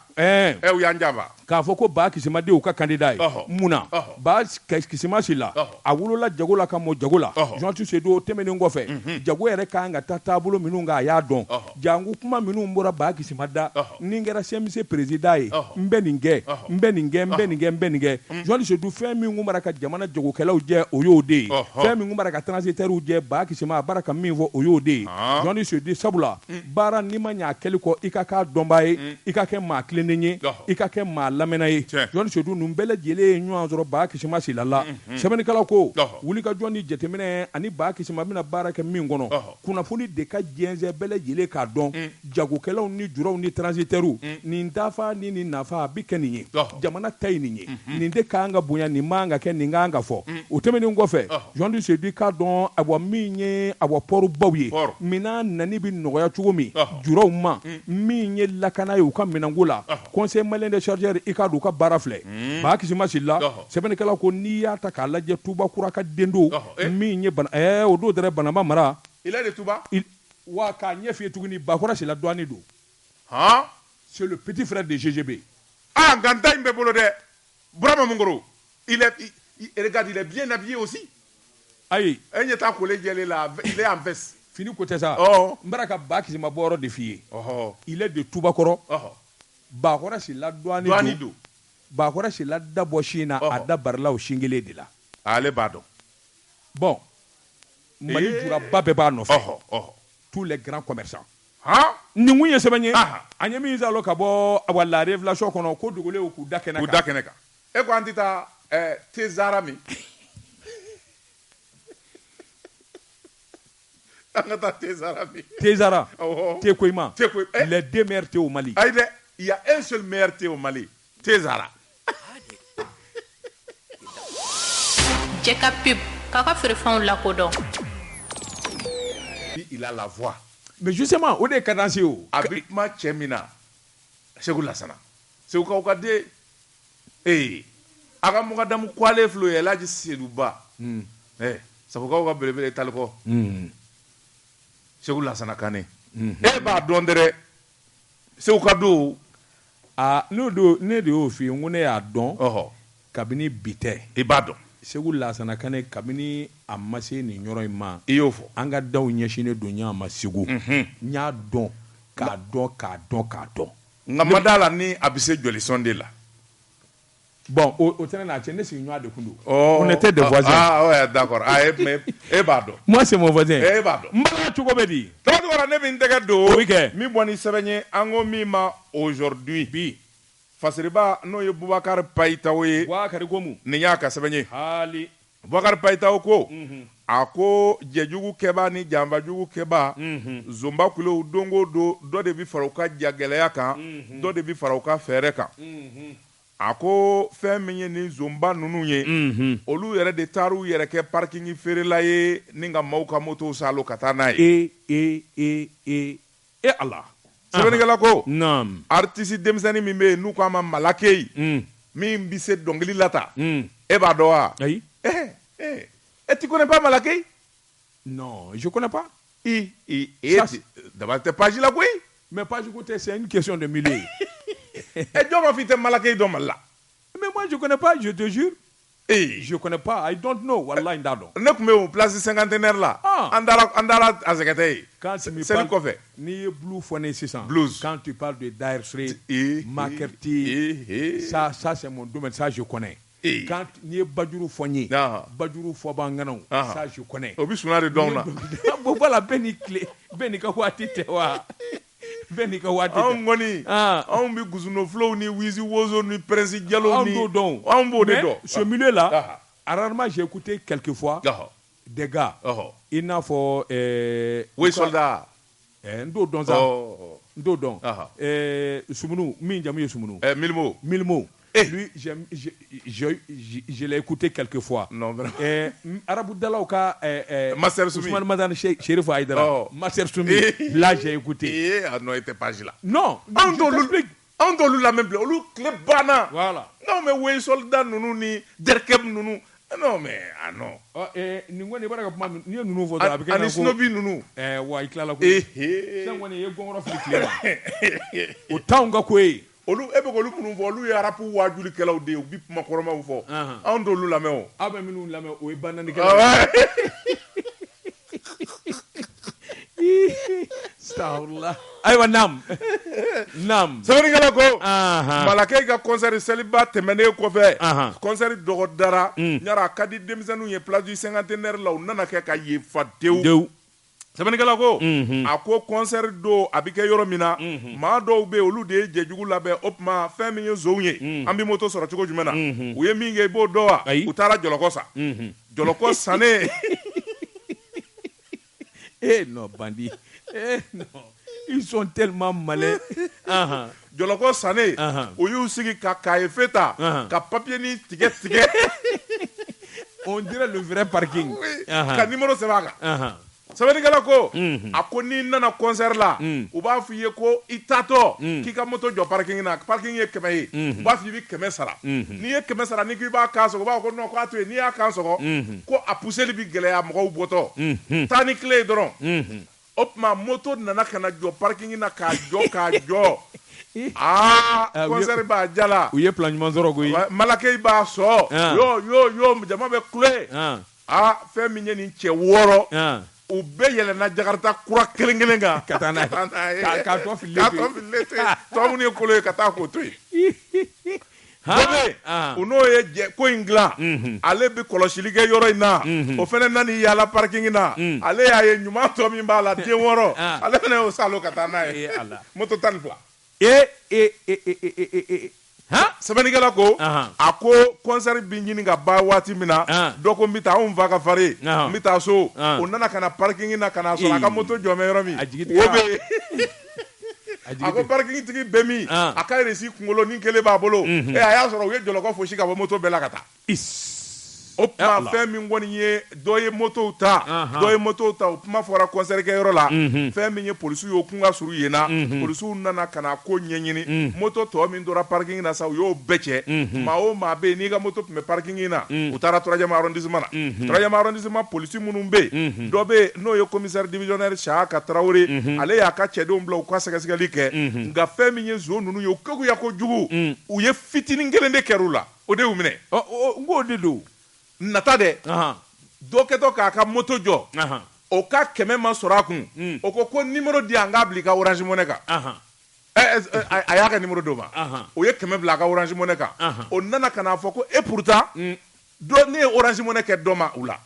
k'a fɔ ko Ba Kisima de y'u ka candidat ye munna Ba Kisima Sila a wolola jago la ka mɔ jago la Jɔnsi Seydou tɛmɛnen kɔfɛ jago yɛrɛ kan ka taa taabolo minnu kan a y'a dɔn jango kuma kuma minnu bɔra Ba Kisi ma da ni n kɛra CMC président ye n bɛ nin kɛ n bɛ nin kɛ n bɛ nin kɛ n bɛ nin kɛ Jean Sédou fɛn min kun bara ka jamana jagokɛlaw jɛ o y'o de ye fɛn min kun bara ka transitaires jɛ Ba Kisi ma a bara ka min fɔ o y'o de ye Jean Sédou sabula baara n'i ma ɲɛ a kɛli kɔ i ka k'a dɔnbaa ye i ka kɛ maa tilennen ye i ka kɛ maa lamɛnna ye Jean Sédou ninnu bɛɛ lajɛlen ye ɲɔgɔn sɔrɔ Ba Kisi ma silala sɛbɛnnikɛlaw ko wulikajɔ ni jateminɛ ani Ba Kisi ma bɛna baara kɛ min kɔnɔ kunnafoni de ka jɛnsɛn bɛɛ lajɛlen k'a dɔn jagokɛlaw ni juraw ni transitaires nin dafa ni nin nafa a bi kɛ nin ye jamana ta ye nin ye nin de ka kan ka bonya nin man ka kɛ nin ka kan ka fɔ o tɛmɛnen kɔfɛ Jean Sédou k'a dɔn awa min ye awa pɔribaw ye minɛn nani bi nɔgɔya cogo min juraw ma min ye lakana ye u ka minɛnko la conseil malien des chargeurs i k'a dɔn u ka baara filɛ Ba Kisi ma silila sɛbɛnnikɛlaw ko n'i y'a ta k'a lajɛ Tuba kura ka den don min ye o don dɛrɛ Banamba mara il est de Tuba wa k'a ɲɛ f'i ye tuguni Bakura Sila douane don c'est le petit frère de GGB Ganta in bɛ bolo dɛ Burama Mungoro regarde il est bien habillé aussi ayi e ɲɛ t'a kolé jɛlen la il est en veste fini ko tɛ sa n bara ka Ba Kisi ma bɔ yɔrɔ de f'i ye il est de Tubakɔrɔ Bakura Sila douane don Bakura Sila dabɔ sin na a da barila o sin kelen de la ale b'a dɔn bon Mali juraba bɛɛ b'a nɔfɛ tous les grands commerçants nin kun ye sɛbɛn ye a ɲɛ min salo ka bɔ la révélation kɔnɔ ko dogolen k'u da kɛnɛ kan e ko an tɛ taa Tezara min an ka taa Tezara min Tezara Tekoima Tekoima les deux meilleurs thés au Mali ayi dɛ il y a un seul meilleur thé au Mali Tezara Jeka pub kaka feerefɛnw lakodɔn il a la voix mais justement o de ye cadence ye o a bɛ kuma cɛ min na Seku Lasana Seku kaw ka den a ka mɔgɔdamu kwale filɛ o ye Elhaji Seydou Ba Safukaw ka belebele talikɔ Seku Lasana Kane e b'a dɔn dɛrɛ Seku ka don ne de y'o f'i ye n ko ne y'a dɔn kabini bi tɛ i b'a dɔn Seku Lasana Kane kabini a ma se nin yɔrɔ in ma i y'o fɔ an ka daw ɲɛsinnen don ɲɔgɔn ma Segu n y'a dɔn k'a dɔn nka ma d'a la ni a bɛ se jɔlisɔn de la bon o tɛnɛ n'a cɛ ne sigiɲɔgɔn de kun don on était des voisins ouais d'accord mais e b'a dɔn moi c'est mon voisin e b'a dɔn n b'a cogo bɛ di tɔgɔdɔgɔra ne bɛ n tɛgɛ don o bɛ kɛ min bɔ ni sɛbɛn ye an ko min ma aujourd'hui bi Fasiriba n'o ye Bubakari Payitaw ye Bubakari ko mun nin y'a ka sɛbɛn ye hali Bubakari Payitaw ko a ko jɛjugu kɛba ni janfajugu kɛba zomba kulew don o don dɔ de bɛ fara u ka jagɛlɛya kan dɔ de bɛ fara u ka fɛɛrɛ kan a ko fɛn min ye ni zomba ninnu ye olu yɛrɛ de taar'u yɛrɛ kɛ parking feerela ye ni ka maaw ka moto salo ka taa n'a ye Allah sɛbɛnnikɛla ko artiste denmisɛnnin min bɛ yen n'u k'a ma Malakeyi min bɛ se dɔnkili la ta e b'a dɔn wa ayi tu connais pas Malakeyi non je connais pas d'abord tɛ page la koyi mais page ko tɛ c'est une question de milieu jɔn b'a fɔ i tɛ Malakeyi dɔn Mali la mais moi je connais pas je te jure je connais pas I don't know wallahi n t'a dɔn ne tun bɛ o place cinquantenaire la an taara a sɛgɛtɛ ye seli kɔfɛ n'i ye blue fɔ ne sisan blues quand tu parles de Dire Straits Makerti ça c'est mon domaine ça je connais quand n'i ye Bajuru fɔ n ye Bajuru fɔ b'an ŋanaw ça je connais o bɛ suna de dɔn na bon voilà bɛɛ ni tile bɛɛ n'i ka waati tɛ wa bɛɛ n'i ka waati tɛ anw kɔni anw bɛ Gusunoflow ni Wizi Wozo ni Prince Diallo ni anw t'o dɔn anw b'o de dɔn mais ce milieu là rarement j'ai écouté quelquefois des gars i n'a fɔ oui soldat n t'o dɔn sa n t'o dɔn Sumunu min jamu ye Sumunu Milmo lui je l'ai écouté quelquefois non vraiment Arabu Dalaw ka Master Soumi Ousmane Mazane Chérif Aïdara Master Soumi là j'ai écouté non il était pas là non anw t'olu lamɛn bilen olu tile banna voilà non mais oui soldat ninnu ni Derkeb ninnu non mais non nin kɔni i b'a dɔn ka kuma n'i ye ninnu fɔ dɔrɔn a bɛ kɛ ani Sinobi ninnu wa i tilala ko sisan kɔni i ye gɔngɔrɔ fili tile ma o t'anw ka ko ye olu e bɛ k'olu minnu fɔ olu ye arabu waajulikɛlaw de ye u bɛ kuma kɔrɔmaw fɔ anw t'olu lamɛn o aw bɛ minnu lamɛn o ye bandanikɛlaw Astaghfirullah. Ayiwa nam. Sɛbɛnnikɛla ko Malakɛ ka concert seliba tɛmɛnen kɔfɛ concert dɔgɔdara ɲara a ka di denmisɛnninw ye place du cinquantenaire la u nana kɛ ka yen fa tewu. Sɛbɛnnikɛla ko a ko concert don a bɛ kɛ yɔrɔ min na maa dɔw bɛ yen olu de ye jɛjugu labɛn o tuma fɛn min ye nson ye an bɛ moto sɔrɔ cogo jumɛn na u ye min kɛ i b'o dɔn wa u taara jɔlɔkɔ san jɔlɔkɔ sannen non bandit non ils sont tellement malins jɔlɔkɔ sannen u y'u sigi ka kaye ta ka papier ni tigɛ on dirait le vrai parking ka numéro sɛbɛn a kan. Sɛbɛnnikɛla ko a ko n'i nana concert la u b'a fɔ i ye ko i tatɔ k'i ka moto jɔ parking na parking ye 100 ye u b'a fɔ i bɛ 100 sara n'i ye 100 sara n'i ko i b'a kan sɔgɔ u b'a fɔ ko non k'a to yen n'i y'a kan sɔgɔ ko a pousseli bɛ gɛlɛya mɔgɔw bɔtɔ taa ni tile ye dɔrɔn o tuma moto nana ka na jɔ parking na k'a jɔ concert b'a jala u ye plan ɲuman sɔrɔ koyi Malakɛ b'a sɔ yo jama bɛ kule fɛn min ye nin cɛ 6 u bɛɛ yɛlɛnna Jakarta kura kelen kan ka taa n'a ye k'a tɔ fililen to yen tɔ minnu ye kolo ye ka taa k'o to yen dɔ bɛ yen u n'o ye ko in dilan ale bɛ kɔlɔsili kɛ yɔrɔ in na o fana nani yaala parking na ale y'a ye ɲuman tɔ min b'a la den 6 ale fana y'o salo ka taa n'a ye moto 12 sɛbɛnnikɛla ko a ko concert bi ɲini ka ban waati min na dɔ ko n bɛ taa anw fa ka fari n bɛ taa so o nana ka na parking na ka na sɔrɔ a ka moto jɔmɛ yɔrɔ min o bɛ a ko parking tigi bɛ min a ka resi kunkolo ni kelen b'a bolo a y'a sɔrɔ u ye jɔlɔkɔ fosi ka bɔ moto bɛɛ la ka taa o tuma fɛn min kɔni ye dɔ ye moto ta o kuma fɔra concert kɛ yɔrɔ la fɛn min ye polisiw y'o kun ka suru yen na polisiw nana ka na ko ɲɛɲini moto tɔ min tora parking na sa u y'o bɛɛ cɛ maa o maa bɛ yen n'i ka moto tun bɛ parking na u taara 3e arrondissement na 3e arrondissement polisi minnu bɛ yen dɔ bɛ yen n'o ye commissaire divisionnaire Sahaka Traoré ale y'a ka cɛdenw bila u ka sɛgɛsɛgɛli kɛ nka fɛn min ye nson ninnu ye u kekuya kojugu u ye fitinin kelen de kɛr'u la o de y'u minɛ n k'o de don nata dɛ dɔ kɛtɔ k'a ka moto jɔ o ka 100 ma sɔrɔ a kun o ko numéro di yan n k'a bila i ka Orange Money kan a y'a ka numéro d'o ma o ye 100 bila a ka Orange Money kan o nana ka na fɔ ko et pourtant dɔ ne ye Orange Money kɛ dɔ ma u la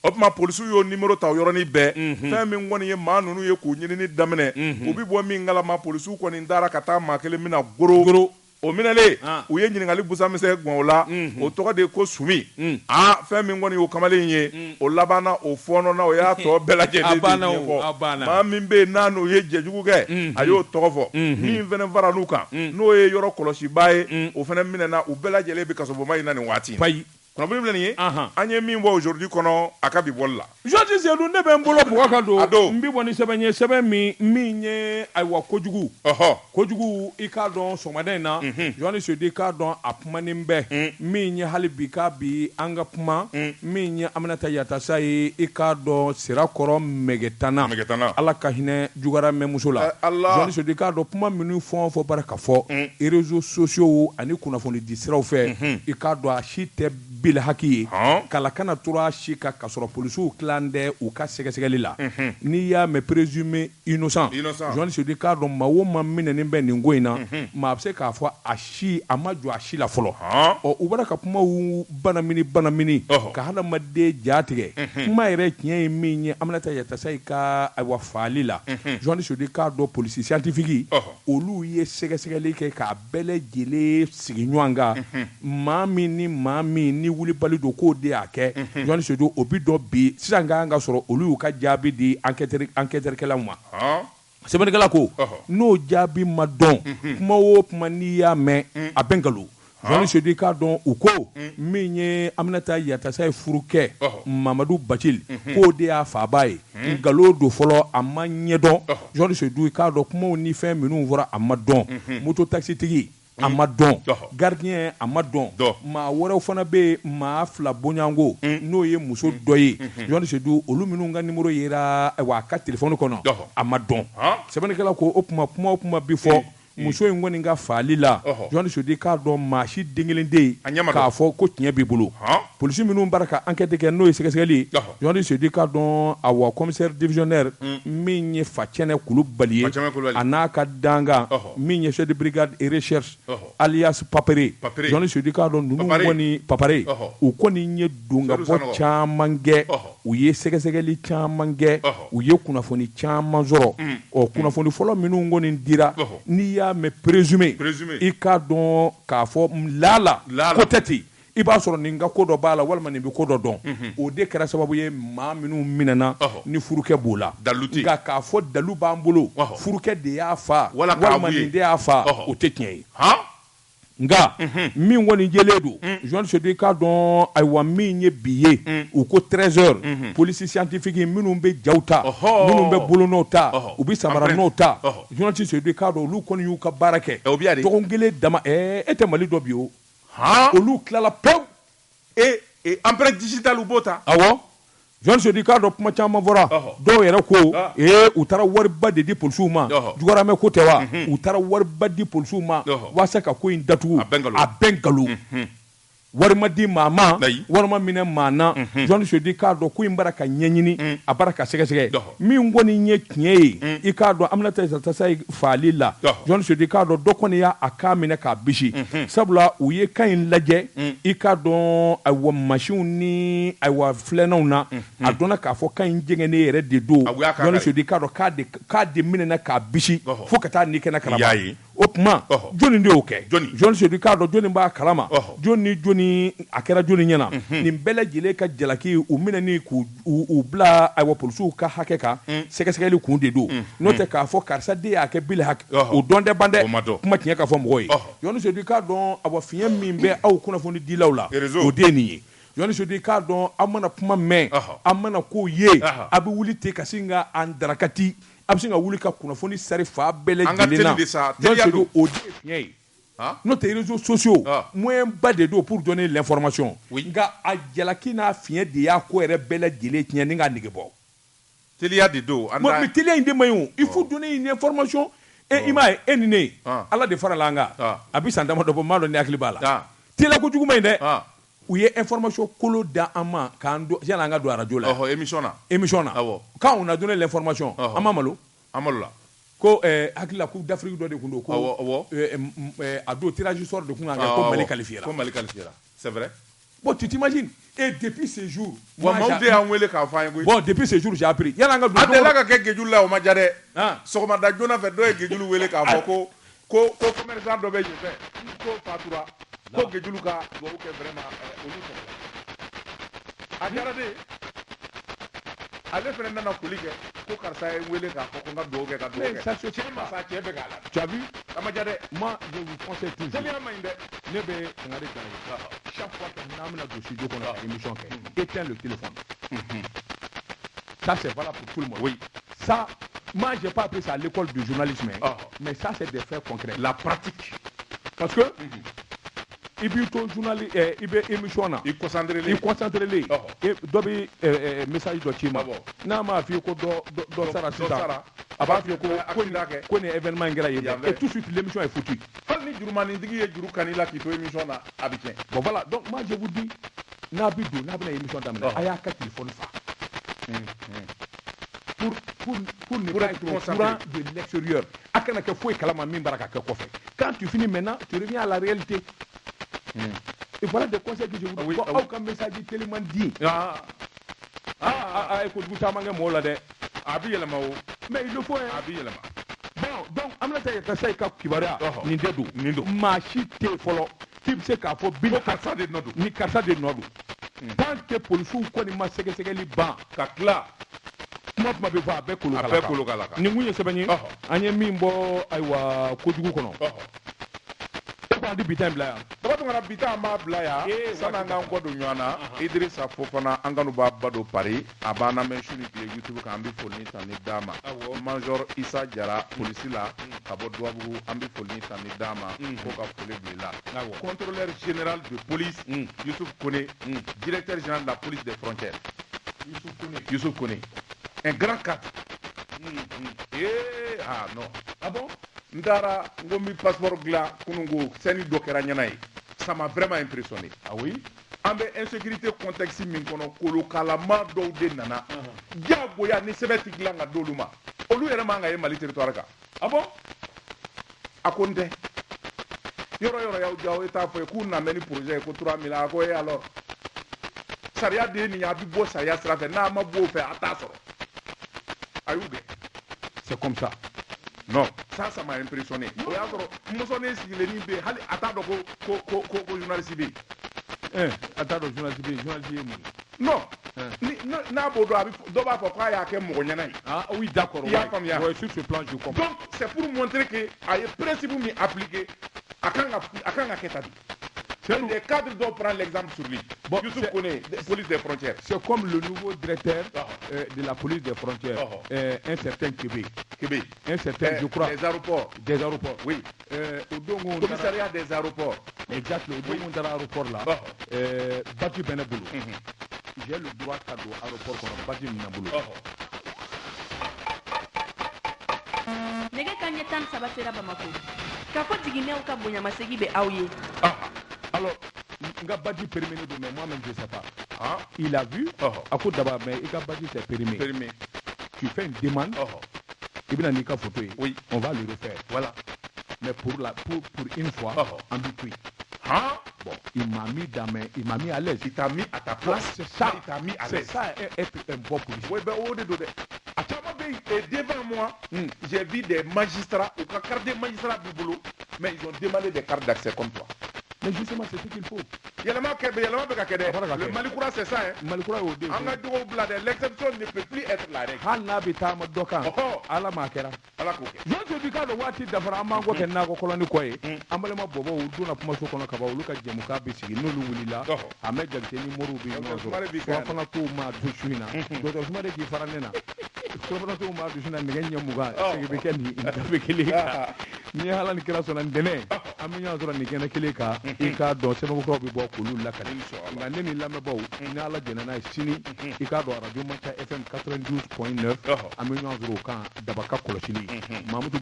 o tuma polisiw y'o numéro ta o yɔrɔnin bɛɛ fɛn min kɔni ye maa ninnu ye k'u ɲinini daminɛ u bɛ bɔ min kalama polisiw kɔni taara ka taa maa kelen min na goro o minɛlen u ye ɲininkali busamisɛn gɔn o la o tɔgɔ de ye ko Sumi fɛn min kɔni y'o kamalen ye o labanna o fɔɔnɔna o y'a tɔ bɛɛ lajɛlen de ɲɛfɔ maa min bɛ yen n'a n'o ye jɛjugu kɛ a y'o tɔgɔ fɔ min fana fara n'u kan n'o ye yɔrɔ kɔlɔsiba ye o fana minɛna u bɛɛ lajɛlen bɛ kasobonba in na nin waati kunnafoni filɛ nin ye an ye min bɔ aujourd'hui kɔnɔ a ka bi bɔli la Georges Seydou ne bɛ n bolo bɔgɔ ka don n bɛ bɔ ni sɛbɛn ye sɛbɛn min ye ayiwa kojugu i k'a dɔn sɔgɔmada in na Georges Seydou i k'a dɔn a kumanen bɛ min ye hali bi k'a bi an ka kuma min ye Aminata Yatasa ye i k'a dɔn Sirakɔrɔ Mɛgɛtana Ala ka hinɛ jugara mɛmuso la Georges Seydou i k'a dɔn kuma minnu fɛn o fɛn bɔra ka fɔ réseaux sociaux ani kunnafoni di siraw fɛ i k'a dɔn a si tɛ bila haki ye kala kana tora si ka sɔrɔ polisiw tilan dɛ u ka sɛgɛsɛgɛli la n'i y'a mɛn présumé innocent Georges Seydou k'a dɔn maa o maa minɛnen bɛ nin ko in na maa bɛ se k'a fɔ a ma jɔ a si la fɔlɔ u bɔra ka kumaw banamini ka hadamaden ja tigɛ kuma yɛrɛ tiɲɛ ye min ye Aminata Yatasa ka ayiwa faali la Georges Seydou k'a dɔn polisi scientifique olu ye sɛgɛsɛgɛli kɛ k'a bɛɛ lajɛlen sigi ɲɔgɔn kan maa min ni wulibali don k'o de y'a kɛ Georges Seydou o bi dɔ bi sisan ka sɔrɔ olu y'u ka jaabi di enquêteur-kɛlaw ma sɛbɛnnikɛla ko n'o jaabi ma dɔn kuma o kuma n'i y'a mɛn a bɛ nkalon Georges Seydou k'a dɔn u ko min ye Aminata Yatasa ye furu kɛ Mamadu Bacil k'o de y'a faaba ye nkalon don fɔlɔ a ma ɲɛdɔn Georges Seydou k'a dɔn kumaw ni fɛn minnu fɔra a ma dɔn moto taxitigi a ma dɔn gardien a ma dɔn maa wɛrɛw fana bɛ yen maa 2 boɲango n'o ye muso dɔ ye Georges Seydou olu minnu ka numéro yera a ka téléphone kɔnɔ a ma dɔn sɛbɛnnikɛla ko o kuma bi fɔ muso in kɔni ka faali la journaliste di k'a dɔn maa si den kelen tɛ yen k'a fɔ ko tiɲɛ b'i bolo polisi minnu b'ara ka enquête kɛ n'o ye sɛgɛsɛgɛli journaliste di k'a dɔn awɔ commissaire divisionnaire min ye Facɛnɛ Kulubali ye a n'a ka dangan min ye chef de brigade et recherche alias Papere journaliste di k'a dɔn ninnu kɔni Papare u kɔni ye dongabɔ caman kɛ u ye sɛgɛsɛgɛli caman kɛ u ye kunnafoni caman sɔrɔ kunnafoni fɔlɔ minnu kɔni dira n'i y'a mɛn présumé i k'a dɔn k'a fɔ lala ko tɛ ten i b'a sɔrɔ nin ka ko dɔ b'a la walima nin bɛ ko dɔ dɔn o de kɛra sababu ye maa minnu minɛna ni furukɛ b'o la nka k'a fɔ dalu b'an bolo furukɛ de y'a fa walima nin de y'a fa o tɛ tiɲɛ ye nga min kɔni jɛlen don journaliste di k'a dɔn ayiwa min ye bi ye u ko 13h police scientifique minnu bɛ jaw ta minnu bɛ bolonɔw ta u bɛ samaranɔw ta journaliste di k'a dɔn olu kɔni y'u ka baara kɛ dɔgɔkun kelen dama e tɛ Mali dɔ bi o olu tilala pewu empreinte digitale u b'o ta awɔ journaliste di k'a dɔn kuma caman fɔra dɔw yɛrɛ ko u taara wariba de di polisiw ma juguyaramɛ ko tɛ wa u taara wariba di polisiw ma walasa ka ko in datugu a bɛɛ nkalon wari ma di maa ma wari ma minɛ maa na journaliste di k'a dɔn ko in bara ka ɲɛɲini a bara ka sɛgɛsɛgɛ min kɔni ye tiɲɛ ye i k'a dɔn Aminata Tasa faali la journaliste di k'a dɔn dɔ kɔni y'a cas minɛ k'a bisi sabula u ye cas in lajɛ i k'a dɔn ayiwa machines ni ayiwa filɛnnaw na a dɔnna k'a fɔ cas in jɛngɛnnen yɛrɛ de don journaliste di k'a dɔn k'a de minɛna k'a bisi fo ka taa ni kɛnɛ kalama o tuma jɔnni de y'o kɛ journaliste di k'a dɔn jɔnni b'a kalama jɔnni a kɛra jɔnni ɲɛna nin bɛɛ lajɛlen ka jalaki u minɛni k'u bila ayiwa polisiw ka hakɛ kan sɛgɛsɛgɛli kun de don n'o tɛ k'a fɔ karisa de y'a kɛ bile hakɛ o dɔn tɛ ban dɛ kuma tiɲɛ ka fɔ mɔgɔw ye journaliste di k'a dɔn ayiwa fiɲɛ min bɛ aw kunnafoni dilaw la o de ye nin ye journaliste di k'a dɔn aw mana kuma mɛn aw mana ko ye a bɛ wuli ten ka sin ka an darakati a bɛ sin ka wuli ka kunnafoni sari fa bɛɛ lajɛlen na journaliste di o de ye fiɲɛ ye n'o tɛ réseaux sociaux moyen ba de don pour donner l'information nka a jalaki n'a fiɲɛ de y'a ko yɛrɛ bɛɛ lajɛlen tiɲɛ ni k'a nege bɔ teliya de don mais teliya in de man ɲi o il faut donner une information i m'a ye e ni ne ala de farala an kan a bɛ san damadɔ bɔ n b'a dɔn ni hakili b'a la teliya kojugu ma ɲi dɛ u ye information kolo da an ma k'an don yanni an ka don radio la émission na quand on a donné l'information an ma malo la ko hakilila coupe d'Afrique dɔ de kun don ko a don tirage sort de kun kan kɛ ko Mali qualifiera c'est vrai bon tu t'imagines et depuis ce jour wa maaw de y'an wele k'a fɔ an ye koyi bon depuis ce jour j'ai appris yanni an ka don a delila ka kɛ gejulu la o ma diya dɛ sɔgɔmada joona fɛ dɔ ye gejulu wele k'a fɔ ko commerçant dɔ bɛ yen fɛ ko fatura ko gejulu ka dugawu kɛ vraiment olu sɔrɔ a diyara de ale fana nana koli kɛ ko karisa ye wele k'a fɔ ko n ka dugawu kɛ ka dugawu kɛ sa cɛ bɛ k'a la tu as vu a ma diya dɛ moi je vous conseille toujours teliya ma ɲi dɛ ne bɛ kangari da ye chaque fois que n'an bɛna don studio kɔnɔ ka émission kɛ éteins le téléphone ça c'est valable pour tout le monde oui ça moi j'ai pas appris ça à l'école de journalisme mais ça c'est des faits concrets la pratique parce que i b'i to i bɛ émission na i concentré dɔ bɛ message dɔ ci ma n'a m'a f'i ye ko dɔ sara sisan a b'a f'i ye ko nin événement in kɛra yen et tout de suite l'émission est foutue hali ni jurumanintigi ye juru kan'i la k'i to émission na a bɛ tiɲɛ bon voilà donc moi je vous dis n'a bɛ don n'a bɛna émission daminɛ a y'a ka téléphone fa pour ne pas être au courant de l'extérieur a kana kɛ foyi kalama min bara ka kɛ kɔfɛ quand tu finis maintenant tu reviens à la réalité et voilà des conseils que je vous donne. Aw ka message tellement di. Écoute, caman kɛ mɔgɔw la dɛ. A bɛ yɛlɛma o. Mais il le faut. A bɛ yɛlɛma. Bon, donc Aminata Tasa ka kibaruya nin de don. Nin don. Maa si tɛ yen fɔlɔ k'i bɛ se k'a fɔ bin karisa de nɔ don. Ni karisa de nɔ don. Tant que polisiw kɔni ma sɛgɛsɛgɛli ban ka tila. Kuma bɛ fɔ a bɛɛ kolo k'a la. Nin kun ye sɛbɛn ye. An ye min bɔ ayiwa kojugu kɔnɔ. An di bita in bila yan. Dabatungana bita an b'a bila yan sanni an k'an kɔ don ɲɔgɔn na Idrissa Fofana an kanu b'a ba don Paris a b'an lamɛn su ni tile YouTube kan an bɛ foli ni tani d'a ma Major Isa Jara polisi la ka bɔ Douabougou an bɛ foli ni tani d'a ma ko ka foli bila la contrôleur général de police Youssouf Kone directeur général de la police des frontières Youssouf Kone un grand cadre non ah bon ndara ngomi passeport gla kunungo seni do kera nyana yi. Ça m'a vraiment impressionné. Ah oui? An bɛ insécurité contexte min kɔnɔ kolokalama dɔw de nana diyagoya ni sɛbɛn ti dilan ka d'olu ma olu yɛrɛ man ka ye Mali territoire kan. Ah bon? A ko n tɛ yɔrɔ yɔrɔ y'aw diya aw ye t'a fɔ ye k'u na mɛ ni projet ye ko 3 millions a ko e alors sariya de ye nin ye a bɛ bɔ sariya sira fɛ n'a ma bɔ o fɛ a t'a sɔrɔ a y'u gɛn. C'est comme ça. Non, ça m'a impressionné. O y'a sɔrɔ musonin sigilen bɛ hali a t'a dɔn ko journaliste bɛ yen. A t'a dɔn journaliste bɛ yen, journaliste ye mun ye? Non. N'a b'o dɔn dɔ b'a fɔ k'a y'a kɛ mɔgɔ ɲɛna ye. Ah oui, d'accord. I y'a faamuya. Ouais, sur ce plan, je comprends. Donc c'est pour montrer que a ye principe min appliqué a kan ka kɛ tan de. Les cadres doivent prendre l'exemple sur lui. Bon, Youssouf Kone, police des frontières. C'est comme le nouveau directeur de la police des frontières, un certain Québec. Un certain, je crois. Des aéroports. Des aéroports. Oui. Commissariat des aéroports. Exact. Le Dogon de l'aéroport là, Bati Benabolo. J'ai le droit cadeau aéroport qu'on Bati Benabolo. Nege kanɲɛ 13 sera Bamako. K'a fɔ jiginɛw ka bonyamasegi bɛ aw ye. Alors, nga Bati périmé de mais moi-même je sais pas. Il a vu. A ko d'abord mais il a Bati c'est périmé. Tu fais une demande. Il vient n'i ka photo ye. Oui. On va le refaire. Voilà. Mais pour une fois, en but. Bon, il m'a mis à l'aise. Il t'a mis à ta place. C'est ça. Il t'a mis à l'aise. C'est ça être un bon policier. Oui, ben au de à et devant moi, j'ai vu des magistrats, au carte des magistrats du boulot, mais ils ont demandé des cartes d'accès comme toi. Mais justement, c'est ce qu'il faut. Le Malikoura, c'est ça. Hein? Malikoura est au début. L'exception ne peut plus être la règle. Je te dis quand le Wati d'Afra Mango et Nago Colony Koye, Amalema Bobo, ou Duna Pumaso Konakaba, Luka Jamuka Bissi, Nulula, Ahmed Jactini Morubi, Wafanato Ma Dushina, Dr. Mariki Faranena, Sobrato Ma Dushina, Neganya Muga, Bikani, Bikilika, Nialan Kirason and Dene, Amina Nikana Kilika, Ika, Dosemo Kobi Bokulu Lakani, and then in Lamabo, Nala Genana Sini, Ikado Rajumata FM 92.9, Amina Zuruka, Dabaka Kolosini, Mamutu